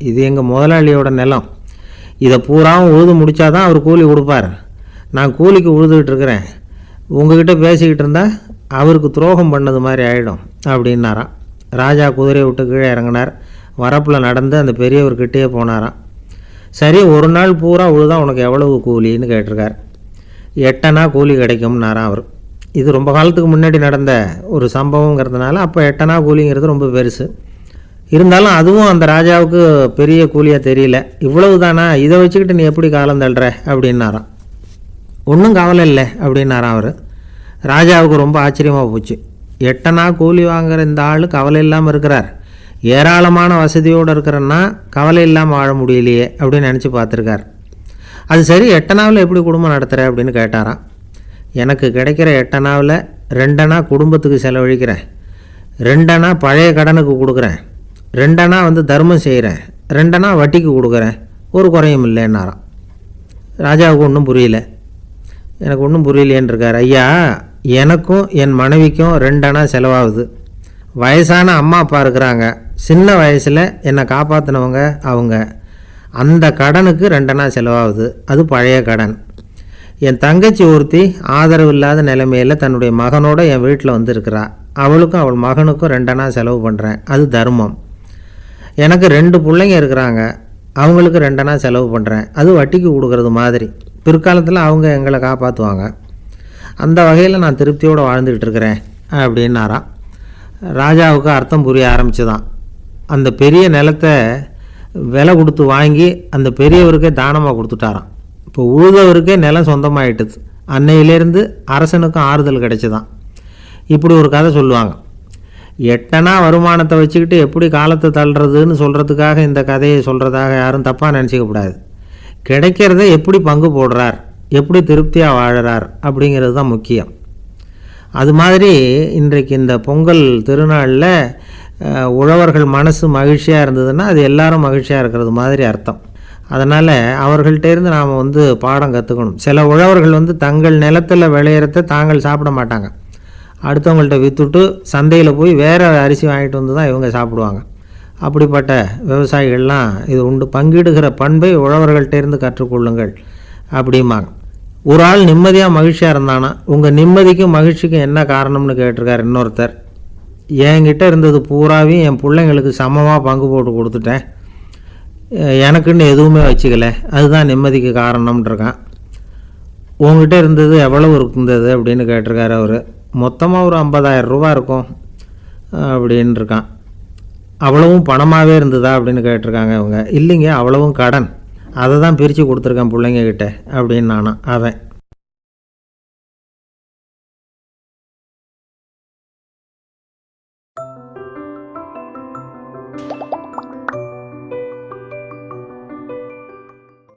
இது எங்கள் முதலாளியோட நிலம். இதை பூராவும் உழுது முடித்தாதான் அவர் கூலி கொடுப்பார். நான் கூலிக்கு உழுதுகிட்டு இருக்கிறேன். உங்ககிட்ட பேசிக்கிட்டு இருந்தால் அவருக்கு துரோகம் பண்ணது மாதிரி ஆகிடும் அப்படின்னாராம். ராஜா குதிரையை விட்டு கீழே இறங்கினார். வரப்பில் நடந்து அந்த பெரியவர்கிட்டே போனாராம். சரி, ஒரு நாள் பூரா உழுதான் உனக்கு எவ்வளவு கூலின்னு கேட்டிருக்கார். 8 அணா கூலி கிடைக்கும்னாராம் அவர். இது ரொம்ப காலத்துக்கு முன்னாடி நடந்த ஒரு சம்பவங்கிறதுனால அப்போ 8 அணா கூலிங்கிறது ரொம்ப பெருசு. இருந்தாலும் அதுவும் அந்த ராஜாவுக்கு பெரிய கூலியாக தெரியல. இவ்வளவு தானா, இதை வச்சுக்கிட்டு நீ எப்படி காலம் தள்ளுற அப்படின்னாராம். ஒன்றும் கவலை இல்லை அப்படின்னாராம் அவர். ராஜாவுக்கு ரொம்ப ஆச்சரியமாக போச்சு. 8 அணா கூலி வாங்குகிற இந்த ஆள் கவலை இல்லாமல் இருக்கிறார், ஏராளமான வசதியோடு இருக்கிறன்னா கவலை இல்லாமல் வாழ முடியலையே அப்படின்னு நினச்சி பார்த்துருக்கார். அது சரி, 8 அணாவில் எப்படி குடும்பம் நடத்துகிற அப்படின்னு கேட்டாராம். எனக்கு கிடைக்கிற 8 அணாவில் 2 அணா குடும்பத்துக்கு செலவழிக்கிறேன், 2 அணா பழைய கடனுக்கு கொடுக்குறேன், 2 அணா தர்மம் செய்கிறேன், 2 அணா வட்டிக்கு கொடுக்குறேன், ஒரு குறையும் இல்லைன்னாராம். ராஜாவுக்கு ஒன்றும் புரியல. எனக்கு ஒன்றும் புரியலேன்னு இருக்கார். ஐயா, எனக்கும் என் மனைவிக்கும் 2 அணா செலவாகுது. வயசான அம்மா அப்பா இருக்கிறாங்க, சின்ன வயசில் என்னை காப்பாற்றினவங்க அவங்க. அந்த கடனுக்கு 2 அணா செலவாகுது, அது பழைய கடன். என் தங்கச்சி ஒருத்தி ஆதரவு இல்லாத நிலைமையில் தன்னுடைய மகனோட என் வீட்டில் இருக்கிறா. அவளுக்கும் அவள் மகனுக்கும் 2 அணா செலவு பண்ணுறேன், அது தர்மம். எனக்கு 2 பிள்ளைங்க இருக்கிறாங்க, அவங்களுக்கு 2 அணா செலவு பண்ணுறேன், அது வட்டிக்கு கொடுக்கறது மாதிரி. பிற்காலத்தில் அவங்க எங்களை காப்பாற்றுவாங்க. அந்த வகையில் நான் திருப்தியோடு வாழ்ந்துக்கிட்டு இருக்கிறேன் அப்படின்னாராம். ராஜாவுக்கு அர்த்தம் புரிய ஆரம்பிச்சுதான். அந்த பெரிய நிலத்தை விலை கொடுத்து வாங்கி அந்த பெரியவருக்கே தானமாக கொடுத்துட்டாராம். இப்போ உழுதவருக்கே நிலம் சொந்தமாகிட்டுது. அன்னையிலேருந்து அரசனுக்கும் ஆறுதல் கிடைச்சிதான். இப்படி ஒரு கதை சொல்லுவாங்க. 8 அணா வருமானத்தை வச்சுக்கிட்டு எப்படி காலத்தை தள்ளுறதுன்னு சொல்கிறதுக்காக இந்த கதையை சொல்கிறதாக யாரும் தப்பாக நினச்சிக்கக்கூடாது. கிடைக்கிறத எப்படி பங்கு போடுறார், எப்படி திருப்தியாக வாழறார் அப்படிங்கிறது தான் முக்கியம். அது மாதிரி இன்றைக்கு இந்த பொங்கல் திருநாளில் உழவர்கள் மனசு மகிழ்ச்சியாக இருந்ததுன்னா அது எல்லாரும் மகிழ்ச்சியாக இருக்கிறது மாதிரி அர்த்தம். அதனால் அவர்கள்ட்டேருந்து நாம் பாடம் கற்றுக்கணும். சில உழவர்கள் தங்கள் நிலத்தில் விளையிறத தாங்கள் சாப்பிட மாட்டாங்க. அடுத்தவங்கள்ட்ட விற்றுட்டு சந்தையில் போய் வேறு அரிசி வாங்கிட்டு வந்து தான் இவங்க சாப்பிடுவாங்க. அப்படிப்பட்ட விவசாயிகள்லாம் இது உண்டு. பங்கிடுகிற பண்பை உழவர்கள்ட்டேருந்து கற்றுக்கொள்ளுங்கள் அப்படிம்பாங்க. ஒரு ஆள் நிம்மதியாக மகிழ்ச்சியாக இருந்தானா, உங்கள் நிம்மதிக்கும் மகிழ்ச்சிக்கும் என்ன காரணம்னு கேட்டிருக்கார் இன்னொருத்தர். என்கிட்ட இருந்தது பூராவையும் என் பிள்ளைங்களுக்கு சமமாக பங்கு போட்டு கொடுத்துட்டேன், எனக்குன்னு எதுவுமே வச்சுக்கல, அதுதான் நிம்மதிக்கு காரணம்ன்றிருக்கான். உங்ககிட்ட இருந்தது எவ்வளவு இருந்தது அப்படின்னு கேட்டிருக்காரு அவர். மொத்தமாக ஒரு 50,000 ரூபா இருக்கும் அப்படின்னு இருக்கான். அவ்வளவும் பணமாகவே இருந்ததா அப்படின்னு கேட்டிருக்காங்க அவங்க. இல்லைங்க, அவ்வளவும் கடன், அதை தான் பிரித்து கொடுத்துருக்கேன் பிள்ளைங்கக்கிட்ட அப்படின்னு நானா அவன்.